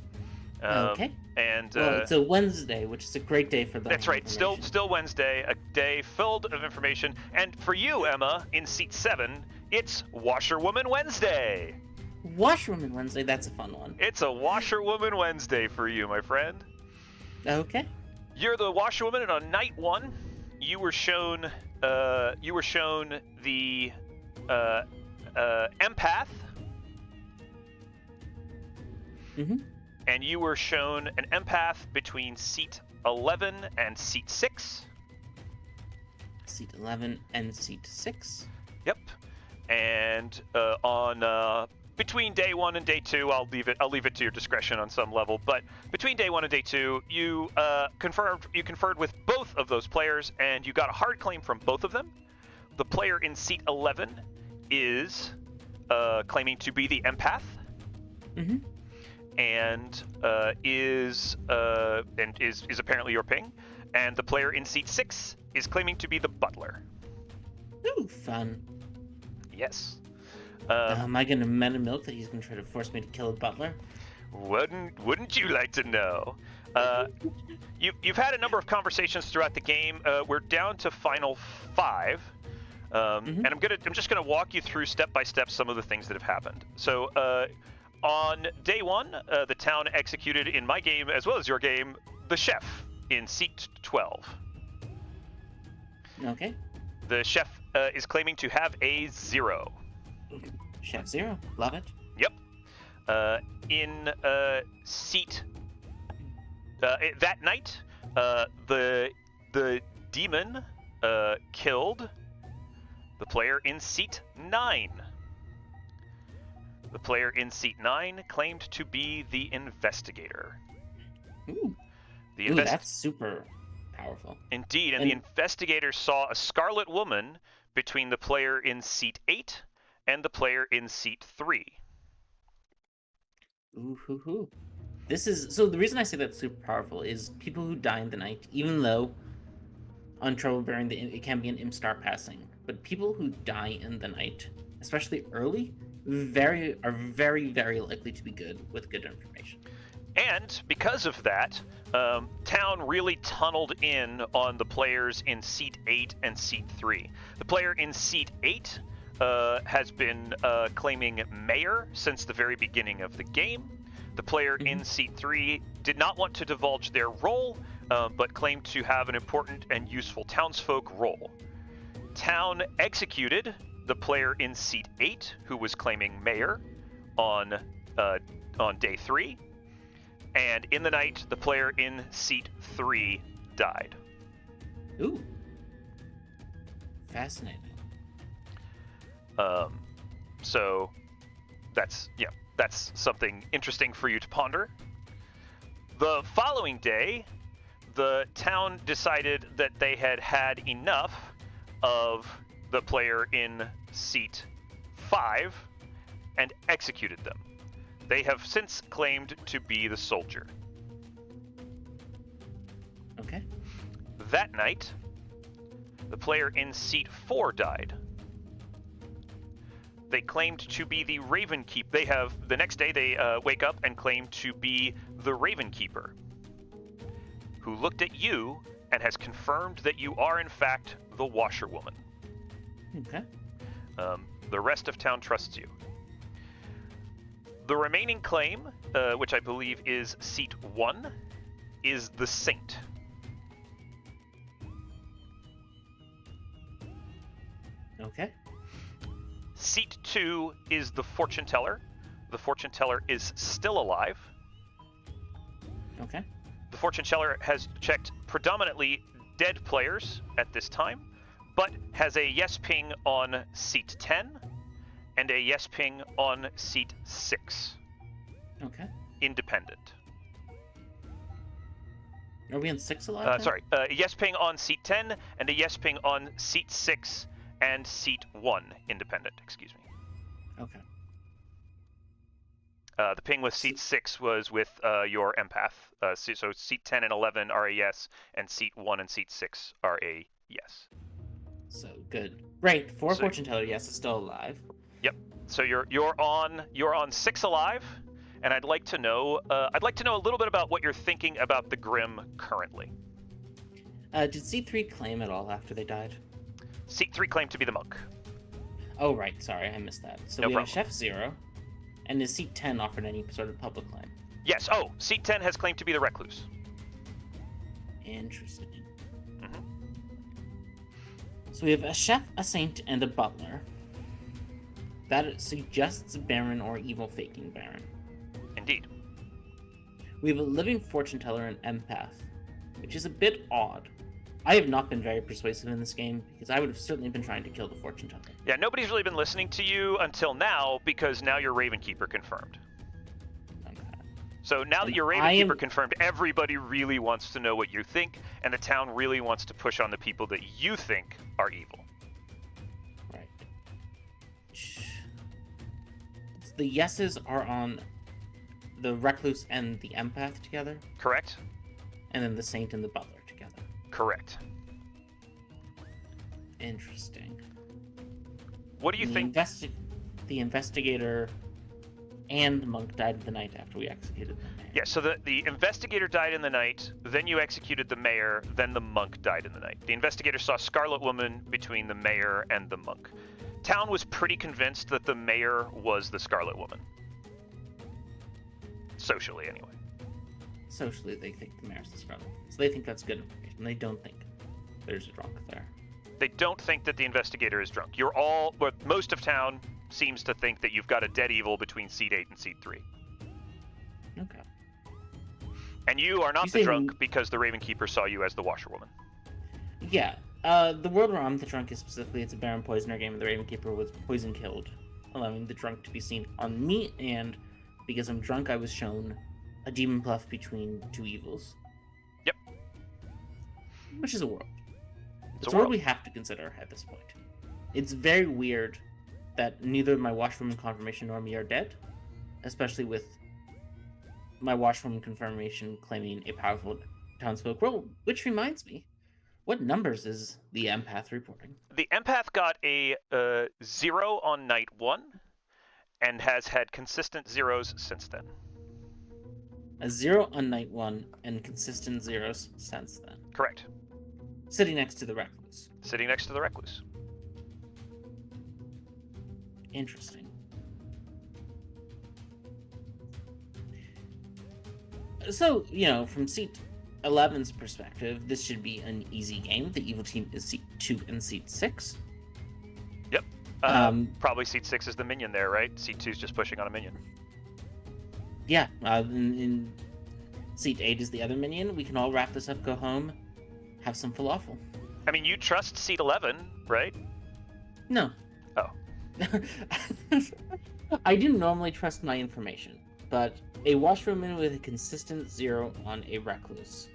Speaker 2: Okay.
Speaker 1: And
Speaker 2: well, it's a Wednesday, which is a great day for that.
Speaker 1: That's right. Still Wednesday, a day filled of information. And for you, Emma, in seat 7, it's Washerwoman Wednesday.
Speaker 2: Washerwoman Wednesday, that's a fun one.
Speaker 1: It's a Washerwoman Wednesday for you, my friend.
Speaker 2: Okay.
Speaker 1: You're the Washerwoman, and on night 1, you were shown the empath.
Speaker 2: Mm-hmm.
Speaker 1: And you were shown an empath between seat 11 and seat 6.
Speaker 2: Seat 11 and seat 6.
Speaker 1: Yep. And on between day 1 and day 2, I'll leave it to your discretion on some level. But between day 1 and day 2, you conferred with both of those players, and you got a hard claim from both of them. The player in seat 11 is claiming to be the empath.
Speaker 2: Mm-hmm.
Speaker 1: And is apparently your ping, and the player in seat 6 is claiming to be the butler.
Speaker 2: Ooh, fun.
Speaker 1: Yes.
Speaker 2: Am I gonna meta milk that he's gonna try to force me to kill a butler?
Speaker 1: Wouldn't you like to know? You've had a number of conversations throughout the game. We're down to final 5, and I'm just gonna walk you through step by step some of the things that have happened. So. On day 1, the town executed, in my game as well as your game, the chef in seat 12.
Speaker 2: Okay.
Speaker 1: The chef is claiming to have a 0.
Speaker 2: Chef 0, love it.
Speaker 1: Yep. In seat that night, the demon killed the player in seat 9. The player in seat 9 claimed to be the investigator.
Speaker 2: Ooh. That's super powerful.
Speaker 1: Indeed, and the investigator saw a scarlet woman between the player in seat 8 and the player in seat 3.
Speaker 2: Ooh. So the reason I say that's super powerful is people who die in the night, even though on Trouble Brewing it can be an imp star passing, but people who die in the night, especially early, are very, very likely to be good with good information.
Speaker 1: And because of that, Town really tunneled in on the players in seat 8 and seat 3. The player in seat 8 has been claiming mayor since the very beginning of the game. The player in seat 3 did not want to divulge their role, but claimed to have an important and useful townsfolk role. Town executed the player in seat 8, who was claiming mayor, on day 3, and in the night, the player in seat 3 died.
Speaker 2: Ooh, fascinating.
Speaker 1: So that's something interesting for you to ponder. The following day, the town decided that they had had enough of the player in seat 5 and executed them. They have since claimed to be the soldier.
Speaker 2: Okay.
Speaker 1: That night, the player in seat 4 died. They claimed to be the Raven Keeper. The next day they wake up and claim to be the Raven Keeper, who looked at you and has confirmed that you are in fact the Washerwoman.
Speaker 2: Okay.
Speaker 1: The rest of town trusts you. The remaining claim, which I believe is seat 1, is the Saint.
Speaker 2: Okay.
Speaker 1: Seat 2 is the Fortune Teller. The Fortune Teller is still alive.
Speaker 2: Okay.
Speaker 1: The Fortune Teller has checked predominantly dead players at this time, but has a yes ping on seat 10 and a yes ping on seat 6.
Speaker 2: Okay.
Speaker 1: Independent.
Speaker 2: Are we on 6 alive?
Speaker 1: A yes ping on seat 10 and a yes ping on seat 6 and seat 1. Independent, excuse me.
Speaker 2: Okay.
Speaker 1: The ping with seat 6 was with your empath. So seat 10 and 11 are a yes, and seat 1 and seat 6 are a yes.
Speaker 2: So good. Right, Fortune Teller, yes, is still alive.
Speaker 1: Yep. So you're on 6 alive, and I'd like to know a little bit about what you're thinking about the Grim currently.
Speaker 2: Did C3 claim at all after they died?
Speaker 1: Seat 3 claimed to be the monk.
Speaker 2: Oh right, sorry, I missed that. So
Speaker 1: No
Speaker 2: we
Speaker 1: problem.
Speaker 2: have Chef 0 And is seat 10 offered any sort of public claim?
Speaker 1: Yes. Oh, seat 10 has claimed to be the recluse.
Speaker 2: Interesting.
Speaker 1: Mhm.
Speaker 2: So we have a chef, a saint, and a butler. That suggests Baron or evil faking Baron.
Speaker 1: Indeed.
Speaker 2: We have a living fortune teller and empath, which is a bit odd. I have not been very persuasive in this game because I would have certainly been trying to kill the fortune teller.
Speaker 1: Yeah, nobody's really been listening to you until now because now you're Ravenkeeper confirmed.
Speaker 2: Okay.
Speaker 1: So now that you're Ravenkeeper confirmed, everybody really wants to know what you think, and the town really wants to push on the people that you think are evil.
Speaker 2: Right. The yeses are on the recluse and the empath together,
Speaker 1: Correct?
Speaker 2: and then the saint and the butler together.
Speaker 1: Correct.
Speaker 2: Interesting.
Speaker 1: What do you think?
Speaker 2: The investigator and the monk died the night after we executed the mayor.
Speaker 1: Yeah, so the investigator died in the night, then you executed the mayor, then the monk died in the night. The investigator saw Scarlet Woman between the mayor and the monk. Town was pretty convinced that the mayor was the Scarlet Woman. Socially, anyway.
Speaker 2: Socially, they think the mayor's the Scarlet. So they think that's good information. They don't think there's a drunk there.
Speaker 1: They don't think that the investigator is drunk. You're all, but most of town seems to think that you've got a dead evil between seat 8 and seat 3.
Speaker 2: Okay.
Speaker 1: And you are not the drunk because the Ravenkeeper saw you as the washerwoman.
Speaker 2: Yeah. The world where I'm the drunk is specifically, it's a Baron Poisoner game, and the Ravenkeeper was poison killed, allowing the drunk to be seen on me, and because I'm drunk, I was shown a demon bluff between two evils.
Speaker 1: Yep.
Speaker 2: Which is a world.
Speaker 1: It's
Speaker 2: a world we have to consider at this point. It's very weird that neither my washwoman confirmation nor me are dead, especially with my washwoman confirmation claiming a powerful townsfolk role, which reminds me, what numbers is the empath reporting?
Speaker 1: The empath got a 0 on night 1 and has had consistent zeros since then.
Speaker 2: A 0 on night 1 and consistent zeros since then.
Speaker 1: Correct.
Speaker 2: Sitting next to the recluse.
Speaker 1: Sitting next to the recluse.
Speaker 2: Interesting. So, from seat 11's perspective, this should be an easy game. The evil team is seat 2 and seat 6.
Speaker 1: Yep. Probably seat 6 is the minion there, right? Seat 2 is just pushing on a minion.
Speaker 2: Yeah. In seat 8 is the other minion. We can all wrap this up, go home, have some falafel.
Speaker 1: I mean, you trust seat 11, right?
Speaker 2: No.
Speaker 1: Oh.
Speaker 2: I do normally trust my information, but a washwoman with a consistent 0 on a recluse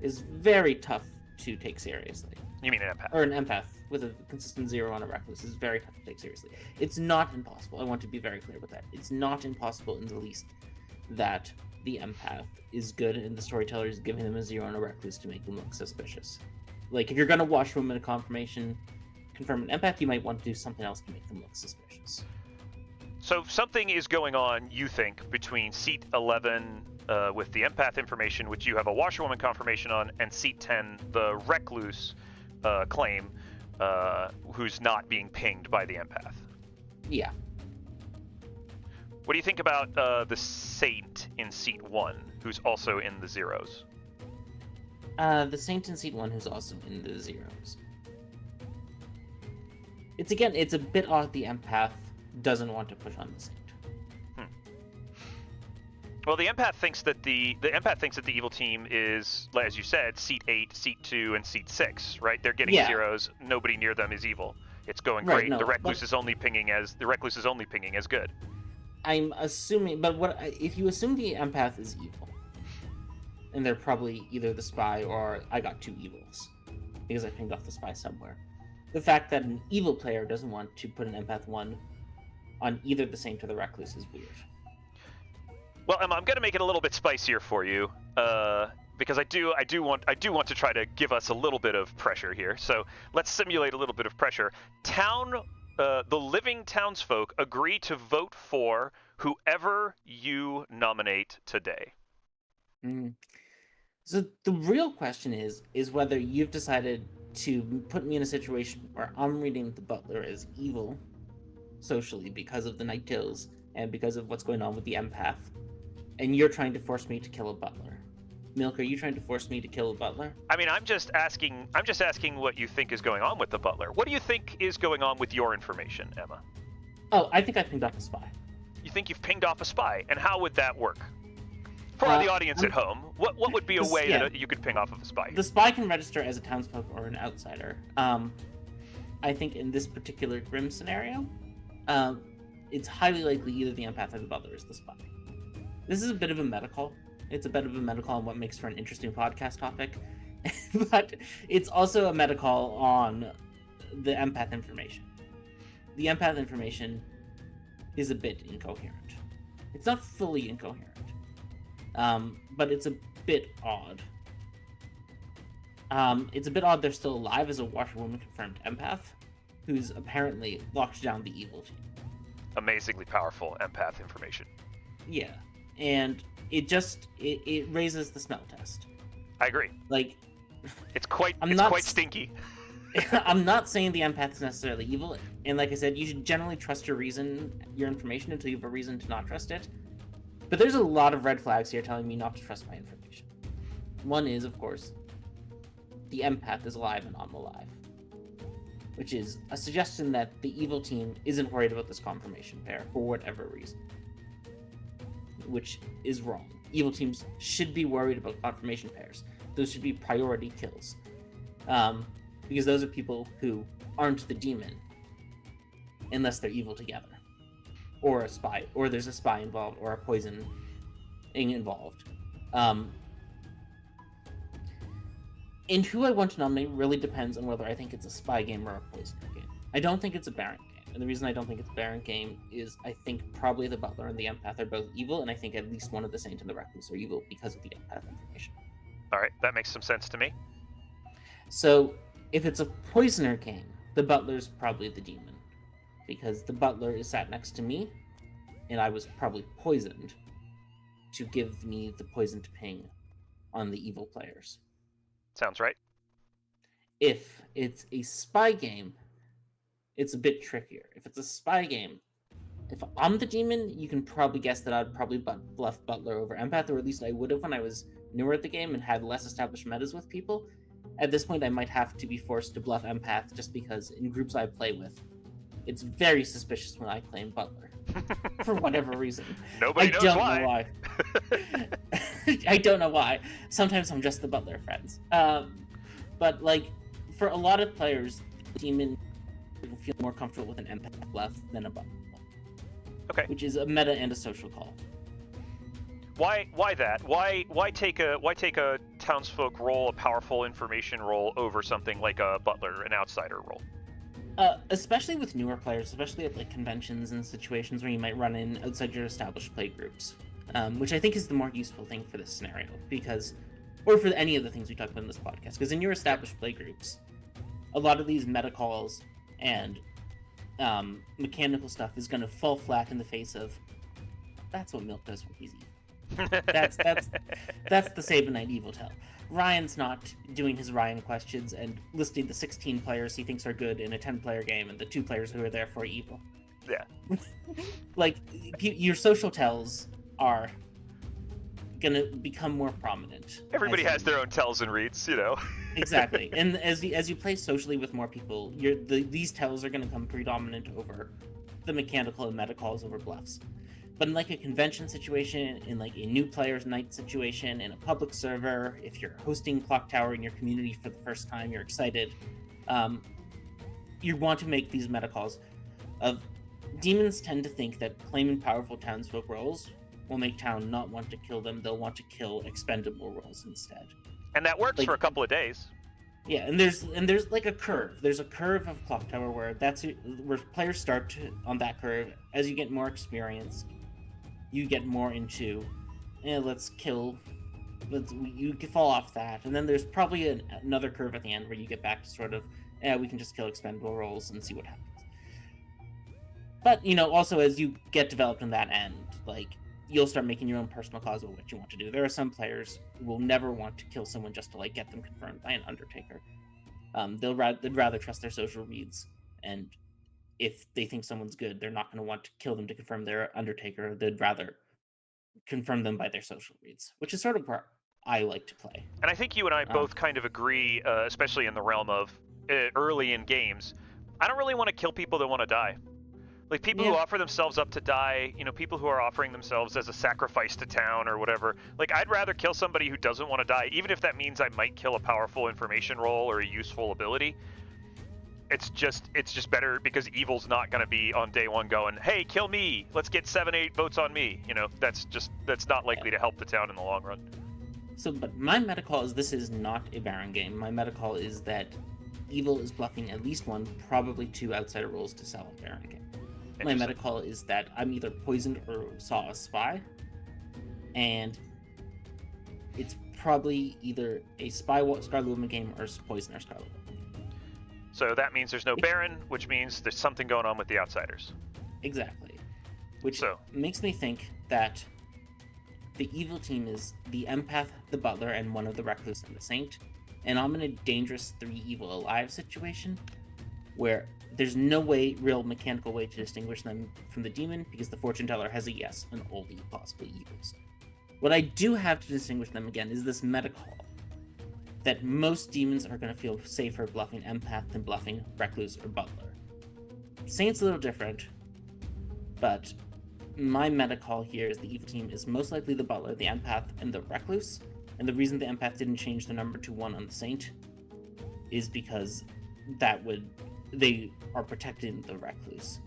Speaker 2: is very tough to take seriously.
Speaker 1: You mean an empath?
Speaker 2: Or an empath with a consistent 0 on a recluse is very tough to take seriously. It's not impossible. I want to be very clear with that. It's not impossible in the least that the empath is good and the storyteller is giving them a 0 on a recluse to make them look suspicious. Like, if you're going to washwoman a confirm an empath, you might want to do something else to make them look suspicious.
Speaker 1: So something is going on, you think, between seat 11 with the empath information, which you have a washerwoman confirmation on, and seat 10, the recluse claim, who's not being pinged by the empath.
Speaker 2: Yeah.
Speaker 1: What do you think about the saint in seat 1, who's also in the zeros?
Speaker 2: The saint in seat 1, who's also in the zeros. It's a bit odd the empath doesn't want to push on the saint.
Speaker 1: Well, the empath thinks that the evil team is, as you said, seat 8, seat 2, and seat 6, right? They're getting zeros. Nobody near them is evil. It's going great.
Speaker 2: No,
Speaker 1: the recluse is only pinging as good.
Speaker 2: I'm assuming, but if you assume the empath is evil, and they're probably either the spy or I got 2 evils because I pinged off the spy somewhere. The fact that an evil player doesn't want to put an empath 1 on either the saint or the recluse is weird.
Speaker 1: Well, Emma, I'm going to make it a little bit spicier for you, because I do want to try to give us a little bit of pressure here. So let's simulate a little bit of pressure. The living townsfolk agree to vote for whoever you nominate today.
Speaker 2: So the real question is whether you've decided to put me in a situation where I'm reading the butler as evil socially because of the night kills, and because of what's going on with the empath. And you're trying to force me to kill a butler. Milk, are you trying to force me to kill a butler?
Speaker 1: I mean, I'm just asking what you think is going on with the butler. What do you think is going on with your information, Emma?
Speaker 2: Oh, I think I pinged off a spy.
Speaker 1: You think you've pinged off a spy, and how would that work? For the audience at home, what would be a way that you could ping off of a spy?
Speaker 2: The spy can register as a townsfolk or an outsider. I think in this particular Grim scenario, it's highly likely either the empath or the butler is the spy. This is a bit of a meta call. It's a bit of a meta call on what makes for an interesting podcast topic, but it's also a meta call on the empath information. The empath information is a bit incoherent. It's not fully incoherent, but it's a bit odd. It's a bit odd they're still alive as a washerwoman confirmed empath, who's apparently locked down the evil team.
Speaker 1: Amazingly powerful empath information.
Speaker 2: Yeah, and it raises the smell test.
Speaker 1: I agree.
Speaker 2: Like,
Speaker 1: it's quite stinky.
Speaker 2: I'm not saying the empath is necessarily evil, and like I said, you should generally trust your information until you have a reason to not trust it. But there's a lot of red flags here telling me not to trust my information. One is, of course, the empath is alive and I'm alive, which is a suggestion that the evil team isn't worried about this confirmation pair for whatever reason, which is wrong. Evil teams should be worried about confirmation pairs. Those should be priority kills, because those are people who aren't the demon unless they're evil together, or a spy, or there's a spy involved, or a poison involved. And who I want to nominate really depends on whether I think it's a spy game or a poison game. I don't think it's a Baron game, and the reason I don't think it's a Baron game is I think probably the Butler and the Empath are both evil, and I think at least one of the Saint and the Recluse are evil because of the Empath information.
Speaker 1: Alright, that makes some sense to me.
Speaker 2: So, if it's a Poisoner game, the Butler's probably the demon, because the Butler is sat next to me, and I was probably poisoned to give me the poison to ping on the evil players.
Speaker 1: Sounds right.
Speaker 2: If it's a spy game, it's a bit trickier. If it's a spy game, if I'm the demon, you can probably guess that I'd probably bluff Butler over Empath, or at least I would have when I was newer at the game and had less established metas with people. At this point, I might have to be forced to bluff Empath just because in groups I play with, it's very suspicious when I claim Butler. For whatever reason.
Speaker 1: Nobody knows why.
Speaker 2: Know why. I don't know why. Sometimes I'm just the Butler friends. But like, for a lot of players, Demon feel more comfortable with an Empath bluff than a Butler.
Speaker 1: Okay.
Speaker 2: Which is a meta and a social call.
Speaker 1: Why that? Why take a townsfolk role, a powerful information role, over something like a Butler, an outsider role?
Speaker 2: Especially with newer players, especially at like conventions and situations where you might run in outside your established play groups, which I think is the more useful thing for this scenario, or for any of the things we talk about in this podcast, because in your established play groups, a lot of these meta calls and mechanical stuff is going to fall flat in the face of, that's what Milk does when he's evil. That's the Sabanite evil tell. Ryan's not doing his Ryan questions and listing the 16 players he thinks are good in a 10-player game and the 2 players who are therefore evil.
Speaker 1: Yeah.
Speaker 2: Like, your social tells are gonna become more prominent.
Speaker 1: Everybody has their own tells and reads, you know.
Speaker 2: Exactly. And as you play socially with more people, these tells are gonna come predominant over the mechanical and meta calls over bluffs. But in like a convention situation, in like a new player's night situation, in a public server, if you're hosting Clocktower in your community for the first time, you're excited, you want to make these meta calls. Demons tend to think that claiming powerful townsfolk roles will make town not want to kill them. They'll want to kill expendable roles instead.
Speaker 1: And that works for a couple of days.
Speaker 2: Yeah, and there's like a curve. There's a curve of Clocktower where players start on that curve. As you get more experience, you get more into, you fall off that, and then there's probably another curve at the end where you get back to sort of, we can just kill expendable roles and see what happens. But, also as you get developed in that end, like, you'll start making your own personal cause of what you want to do. There are some players who will never want to kill someone just to, like, get them confirmed by an Undertaker. They'd rather trust their social reads, and if they think someone's good, they're not going to want to kill them to confirm they're Undertaker. They'd rather confirm them by their social reads, which is sort of where I like to play.
Speaker 1: And I think you and I both kind of agree, especially in the realm of early in games. I don't really want to kill people that want to die. Like people who offer themselves up to die, people who are offering themselves as a sacrifice to town or whatever. Like I'd rather kill somebody who doesn't want to die, even if that means I might kill a powerful information roll or a useful ability. It's just better because evil's not going to be on day one going, hey, kill me, let's get 7-8 votes on me. That's not likely to help the town in the long run.
Speaker 2: So, but my meta call is this is not a Baron game. My meta call is that evil is bluffing at least one, probably two outsider rolls to sell a Baron game. My meta call is that I'm either poisoned or saw a spy, and it's probably either a spy Scarlet Woman game or poison or Scarlet Woman.
Speaker 1: So that means there's no Baron, which means there's something going on with the outsiders.
Speaker 2: Exactly. Which makes me think that the evil team is the Empath, the Butler, and one of the Recluse and the Saint, and I'm in a dangerous 3 evil alive situation where there's no real mechanical way to distinguish them from the demon because the fortune teller has a yes on all the possible evils. What I do have to distinguish them again is this meta call that most demons are going to feel safer bluffing Empath than bluffing Recluse or Butler. Saint's a little different, but my meta call here is the evil team is most likely the Butler, the Empath, and the Recluse, and the reason the Empath didn't change the number to 1 on the Saint is because they are protecting the Recluse.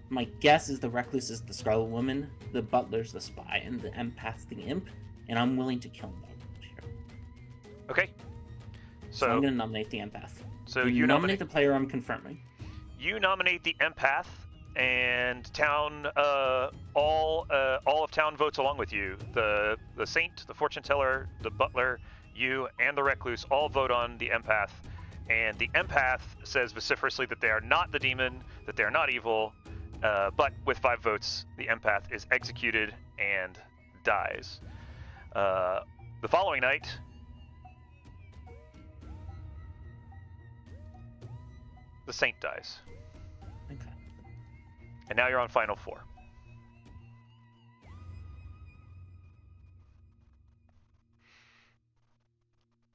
Speaker 2: My guess is the Recluse is the Scarlet Woman, the Butler's the Spy, and the Empath's the Imp, and I'm willing to kill them here.
Speaker 1: Okay. So
Speaker 2: I'm going to nominate the Empath.
Speaker 1: So you nominate
Speaker 2: the player I'm confirming.
Speaker 1: You nominate the Empath, and town, all of town votes along with you. The Saint, the Fortune Teller, the Butler, you, and the Recluse all vote on the Empath. And the Empath says vociferously that they are not the demon, that they are not evil, but with 5 votes, the Empath is executed and dies. The following night, the Saint dies.
Speaker 2: Okay.
Speaker 1: And now you're on Final 4.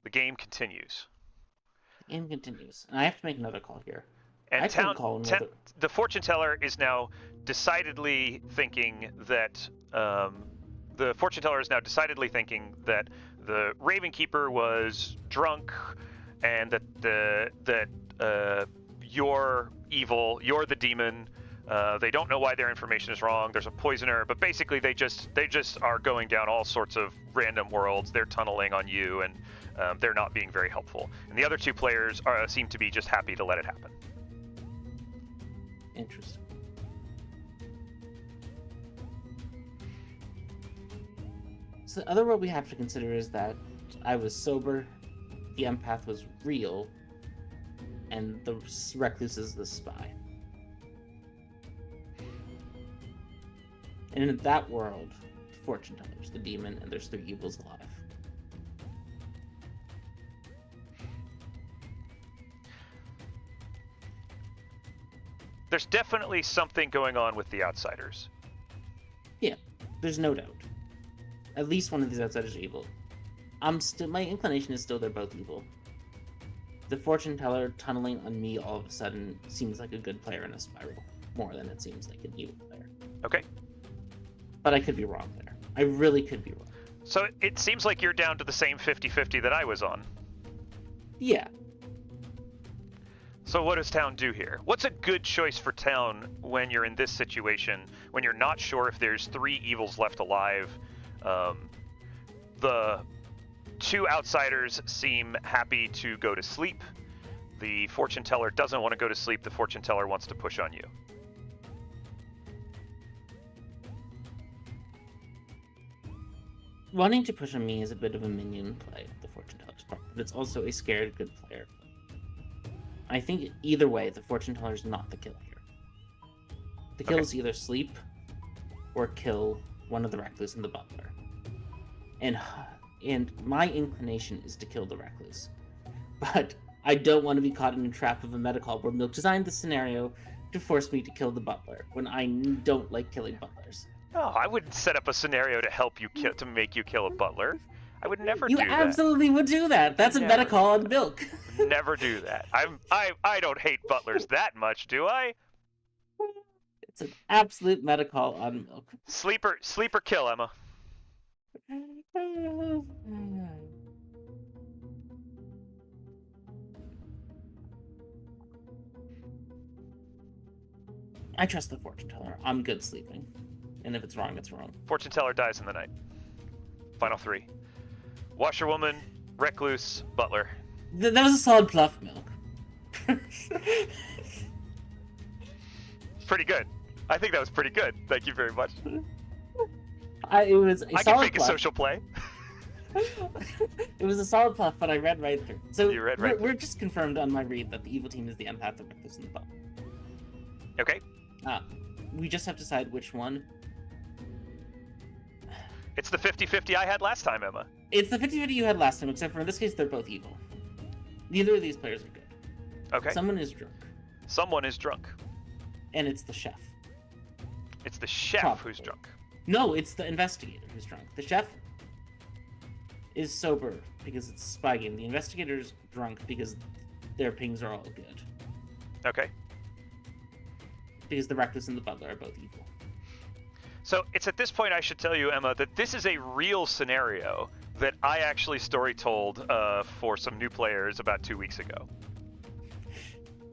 Speaker 1: The game continues.
Speaker 2: And continues. And I have to make another call here.
Speaker 1: And the fortune teller is now decidedly thinking that the Raven Keeper was drunk, and that you're evil. You're the demon. They don't know why their information is wrong. There's a poisoner, but basically they just are going down all sorts of random worlds. They're tunneling on you, and they're not being very helpful. And the other 2 players seem to be just happy to let it happen.
Speaker 2: Interesting. So the other world we have to consider is that I was sober, the Empath was real, and the Recluse is the spy. And in that world, Fortune Teller's the demon, and there's 3 evils alive.
Speaker 1: There's definitely something going on with the outsiders.
Speaker 2: Yeah, there's no doubt. At least one of these outsiders are evil. My inclination is still they're both evil. The fortune teller tunneling on me all of a sudden seems like a good player in a spiral, more than it seems like an evil player.
Speaker 1: Okay.
Speaker 2: But I could be wrong there. I really could be wrong.
Speaker 1: So it seems like you're down to the same 50-50 that I was on.
Speaker 2: Yeah.
Speaker 1: So what does town do here? What's a good choice for town when you're in this situation, when you're not sure if there's 3 evils left alive? The 2 outsiders seem happy to go to sleep. The fortune teller doesn't want to go to sleep. The fortune teller wants to push on you.
Speaker 2: Wanting to push on me is a bit of a minion play, the fortune teller's part, but it's also a scared good player. I think either way, the fortune teller is not the kill here. The kill is either sleep or kill one of the Recluse and the Butler. And my inclination is to kill the Recluse. But I don't want to be caught in a trap of a meta call where Milk designed the scenario to force me to kill the butler when I don't like killing butlers.
Speaker 1: No, I wouldn't set up a scenario to help you to make you kill a butler. I would never
Speaker 2: You
Speaker 1: do that.
Speaker 2: absolutely would do that. That's a meta call on Milk.
Speaker 1: Never do that. I don't hate butlers that much, do I?
Speaker 2: It's an absolute meta call on Milk.
Speaker 1: Sleeper kill, Emma.
Speaker 2: I trust the fortune teller. I'm good sleeping. And if it's wrong, it's wrong.
Speaker 1: Fortune teller dies in the night. Final 3. Washerwoman, recluse, butler.
Speaker 2: That was a solid bluff, Milk.
Speaker 1: Pretty good. I think that was pretty good. Thank you very much.
Speaker 2: It was a
Speaker 1: I
Speaker 2: solid
Speaker 1: can make
Speaker 2: bluff.
Speaker 1: a social play.
Speaker 2: It was a solid bluff, but I read right through. So
Speaker 1: You read right
Speaker 2: we're just confirmed on my read that the evil team is the empath, the recluse, and the butler.
Speaker 1: Okay.
Speaker 2: We just have to decide which one.
Speaker 1: It's the 50-50 I had last time, Emma.
Speaker 2: It's the 50-50 you had last time, except for in this case, they're both evil. Neither of these players are good.
Speaker 1: Okay.
Speaker 2: Someone is drunk.
Speaker 1: Someone is drunk.
Speaker 2: And it's the chef.
Speaker 1: It's the chef
Speaker 2: Probably.
Speaker 1: who's drunk.
Speaker 2: No, it's the investigator who's drunk. The chef is sober because it's a spy game. The investigator's drunk because their pings are all good.
Speaker 1: Okay.
Speaker 2: Because the recluse and the butler are both evil.
Speaker 1: So it's at this point I should tell you, Emma, that this is a real scenario that I actually story told for some new players about 2 weeks ago.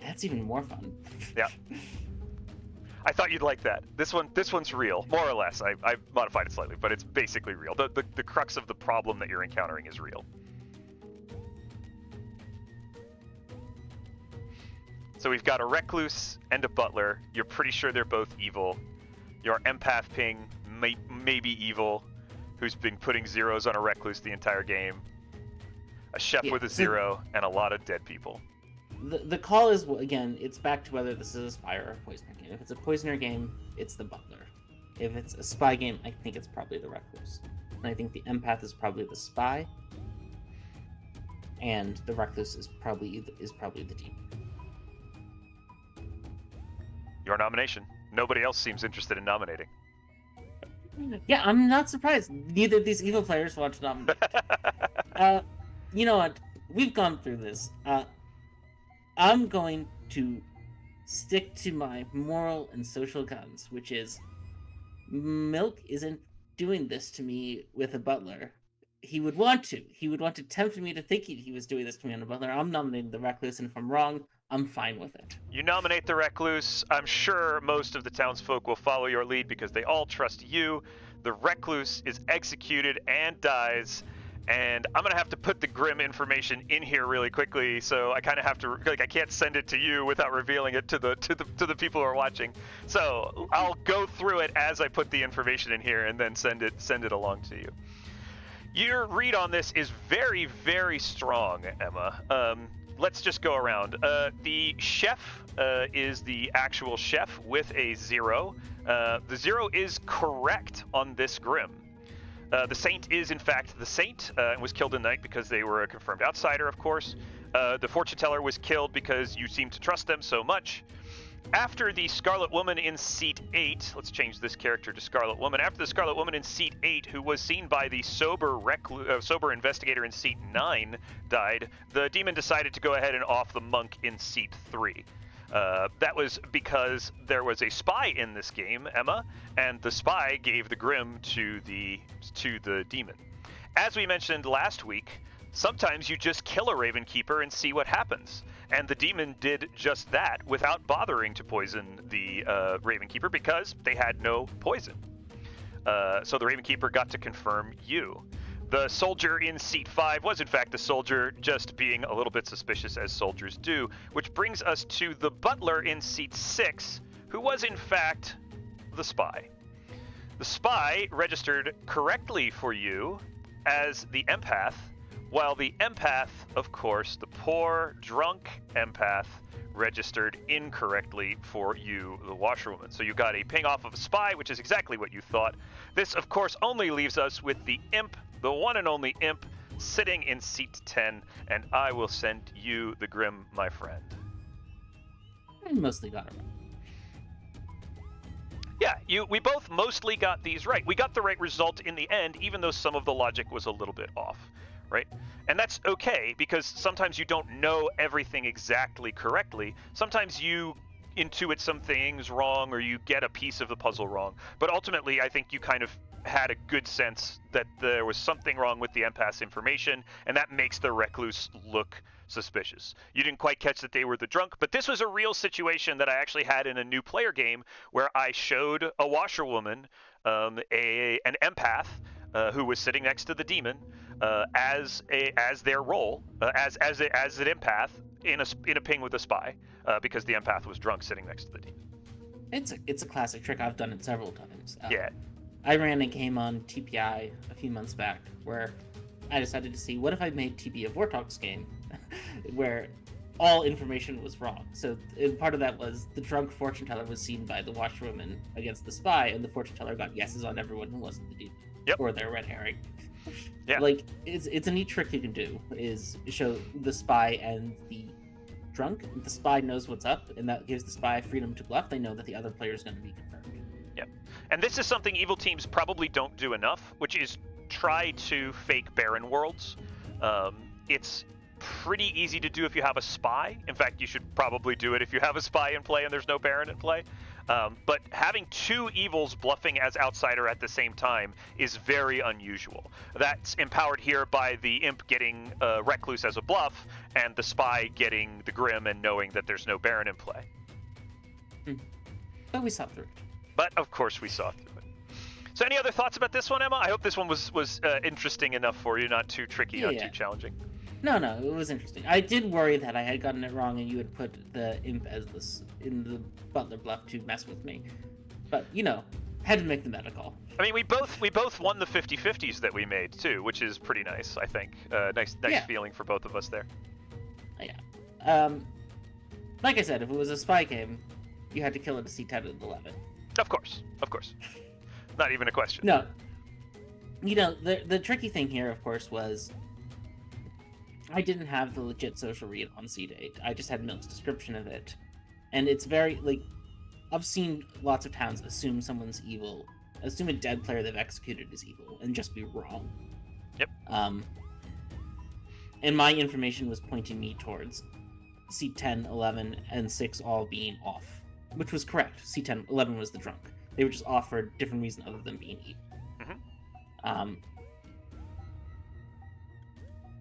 Speaker 2: That's even more fun.
Speaker 1: Yeah. I thought you'd like that. This one's real, more or less. I modified it slightly, but it's basically real. The crux of the problem that you're encountering is real. So we've got a recluse and a butler. You're pretty sure they're both evil. Your empath ping may be evil, who's been putting zeros on a recluse the entire game. A chef with a 0 and a lot of dead people.
Speaker 2: The call is, again, it's back to whether this is a spy or a poisoner game. If it's a poisoner game, it's the butler. If it's a spy game, I think it's probably the recluse. And I think the empath is probably the spy. And the recluse is probably the demon.
Speaker 1: Your nomination. Nobody else seems interested in nominating.
Speaker 2: Yeah, I'm not surprised. Neither of these evil players want to nominate. You know what? We've gone through this. I'm going to stick to my moral and social guns, which is Milk isn't doing this to me with a butler. He would want to. He would want to tempt me to think he was doing this to me on a butler. I'm nominating the recluse, and if I'm wrong, I'm fine with it.
Speaker 1: You nominate the recluse. I'm sure most of the townsfolk will follow your lead because they all trust you. The recluse is executed and dies. And I'm gonna have to put the grim information in here really quickly, so I kind of have to, like, I can't send it to you without revealing it to the people who are watching. So I'll go through it as I put the information in here, and then send it along to you. Your read on this is very, very strong, Emma. Let's just go around. The chef is the actual chef with a 0. The 0 is correct on this grim. The Saint is, in fact, the Saint, and was killed in the night because they were a confirmed outsider, of course. The Fortune Teller was killed because you seem to trust them so much. After the Scarlet Woman in Seat 8, let's change this character to Scarlet Woman. After the Scarlet Woman in Seat 8, who was seen by the sober investigator in Seat 9, died, the demon decided to go ahead and off the monk in Seat 3. That was because there was a spy in this game, Emma, and the spy gave the grim to the demon. As we mentioned last week, sometimes you just kill a Raven Keeper and see what happens. And the demon did just that without bothering to poison the Raven Keeper because they had no poison. So the Raven Keeper got to confirm you. The soldier in Seat 5 was in fact the soldier, just being a little bit suspicious as soldiers do, which brings us to the butler in Seat 6, who was in fact the spy. The spy registered correctly for you as the empath, while the empath, of course, the poor, drunk empath, registered incorrectly for you, the washerwoman. So you got a ping off of a spy, which is exactly what you thought. This, of course, only leaves us with the imp, the one and only imp, sitting in Seat 10, and I will send you the grim, my friend.
Speaker 2: I mostly got it right.
Speaker 1: Yeah, we both mostly got these right. We got the right result in the end, even though some of the logic was a little bit off, right? And that's okay, because sometimes you don't know everything exactly correctly. Sometimes you intuit some things wrong, or you get a piece of the puzzle wrong. But ultimately, I think you kind of had a good sense that there was something wrong with the empath's information, and that makes the recluse look suspicious. You didn't quite catch that they were the drunk, but this was a real situation that I actually had in a new player game where I showed a washerwoman, an empath, who was sitting next to the demon, as their role, as an empath in a ping with a spy, because the empath was drunk sitting next to the demon.
Speaker 2: It's a classic trick. I've done it several times.
Speaker 1: Yeah.
Speaker 2: I ran a game on TPI a few months back where I decided to see what if I made TP a Vortox game where all information was wrong. So part of that was the drunk fortune teller was seen by the washerwoman against the spy, and the fortune teller got yeses on everyone who wasn't the demon.
Speaker 1: Yep.
Speaker 2: Or their red herring.
Speaker 1: Yeah.
Speaker 2: Like, it's a neat trick you can do, is show the spy and the drunk. The spy knows what's up, and that gives the spy freedom to bluff. They know that the other player is going to be confirmed.
Speaker 1: Yep. And this is something evil teams probably don't do enough, which is try to fake barren worlds. It's pretty easy to do if you have a spy. In fact, you should probably do it if you have a spy in play and there's no baron in play. But having two evils bluffing as outsider at the same time is very unusual. That's empowered here by the imp getting recluse as a bluff, and the spy getting the grim and knowing that there's no baron in play.
Speaker 2: But we saw through it.
Speaker 1: But of course we saw through it. So any other thoughts about this one, Emma? I hope this one was interesting enough for you, not too tricky, not too challenging.
Speaker 2: No, it was interesting. I did worry that I had gotten it wrong and you had put the imp as this in the butler bluff to mess with me. But, had to make the meta call.
Speaker 1: I mean, we both won the 50-50s that we made, too, which is pretty nice, I think. Nice feeling for both of us there.
Speaker 2: Yeah. Like I said, if it was a spy game, you had to kill it to C10 and 11.
Speaker 1: Of course. Not even a question.
Speaker 2: No. The tricky thing here, of course, was I didn't have the legit social read on C8. I just had Milk's description of it. And it's very, I've seen lots of towns assume someone's evil, assume a dead player they've executed is evil, and just be wrong.
Speaker 1: Yep.
Speaker 2: And my information was pointing me towards C10, 11, and 6 all being off, which was correct. C10, 11 was the drunk. They were just off for a different reason other than being evil.
Speaker 1: Mm-hmm.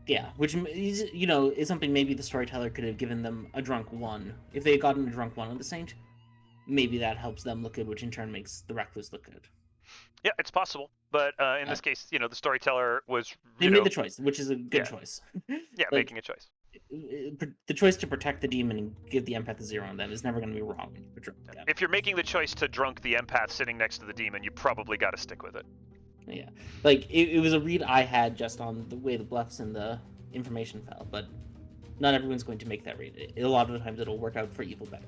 Speaker 2: Yeah, which is something maybe the storyteller could have given them a drunk 1. If they had gotten a drunk 1 of the saint, maybe that helps them look good, which in turn makes the recluse look good.
Speaker 1: Yeah, it's possible. But in this case, the storyteller was...
Speaker 2: They made the choice, which is a good choice.
Speaker 1: Yeah, making a choice.
Speaker 2: The choice to protect the demon and give the empath a 0 on them is never going to be wrong when you drunk them.
Speaker 1: If you're making the choice to drunk the empath sitting next to the demon, you probably got to stick with it.
Speaker 2: Yeah, it was a read I had just on the way the bluffs and the information fell, but not everyone's going to make that read. A lot of the times it'll work out for evil better.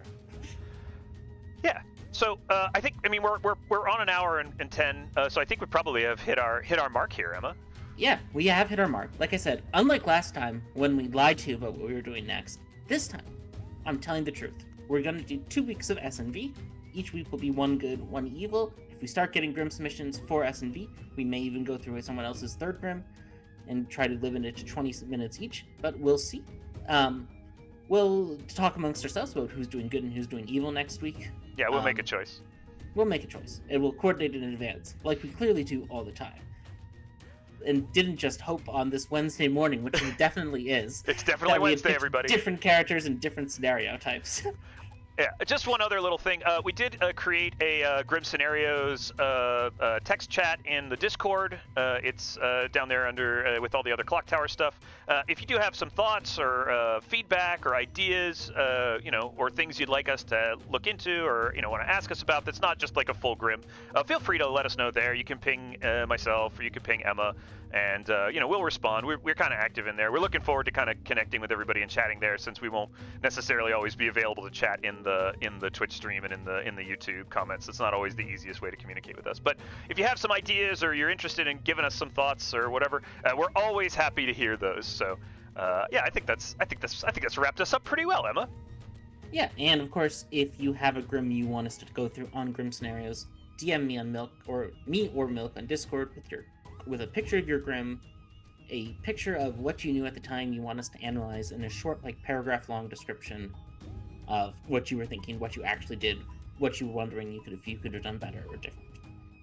Speaker 1: Yeah. So I think we're on an hour and 10, so I think we probably have hit our mark here, Emma.
Speaker 2: Yeah, we have hit our mark. Like I said, unlike last time when we lied to you about what we were doing next, this time I'm telling the truth. We're going to do 2 weeks of S&V. Each week will be 1 good, 1 evil. If we start getting Grim submissions for S&V, we may even go through someone else's 3rd Grim and try to limit it to 20 minutes each, but we'll see. We'll talk amongst ourselves about who's doing good and who's doing evil next week.
Speaker 1: Yeah, we'll make a choice.
Speaker 2: We'll make a choice, and we'll coordinate it in advance, like we clearly do all the time. And didn't just hope on this Wednesday morning, which it definitely is.
Speaker 1: It's definitely Wednesday, everybody.
Speaker 2: Different characters and different scenario types.
Speaker 1: Yeah, just one other little thing. We did create a Grim Scenarios text chat in the Discord. It's down there under with all the other Clocktower stuff. If you do have some thoughts or feedback or ideas, or things you'd like us to look into or want to ask us about, that's not just like a full Grim, feel free to let us know there. You can ping myself or you can ping Emma, and we'll respond. We're kind of active in there. We're looking forward to kind of connecting with everybody and chatting there, since we won't necessarily always be available to chat in the Twitch stream and in the YouTube comments. It's not always the easiest way to communicate with us. But if you have some ideas or you're interested in giving us some thoughts or whatever, we're always happy to hear those. So I think that's wrapped us up pretty well, Emma.
Speaker 2: Yeah, and of course, if you have a Grim you want us to go through on Grim Scenarios, DM me on Milk or Milk on Discord with a picture of your Grim, a picture of what you knew at the time you want us to analyze, and a short, like, paragraph-long description of what you were thinking, what you actually did, what you were wondering if you could have done better or different.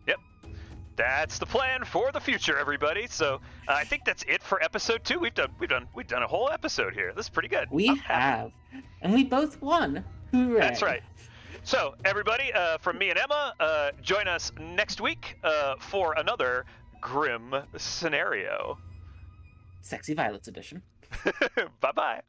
Speaker 1: Yep. That's the plan for the future, everybody. So I think that's it for episode 2. We've done a whole episode here. This is pretty good.
Speaker 2: We have, and we both won. Hooray!
Speaker 1: That's right. So everybody, from me and Emma, join us next week for another grim scenario.
Speaker 2: Sexy Violets edition.
Speaker 1: Bye bye.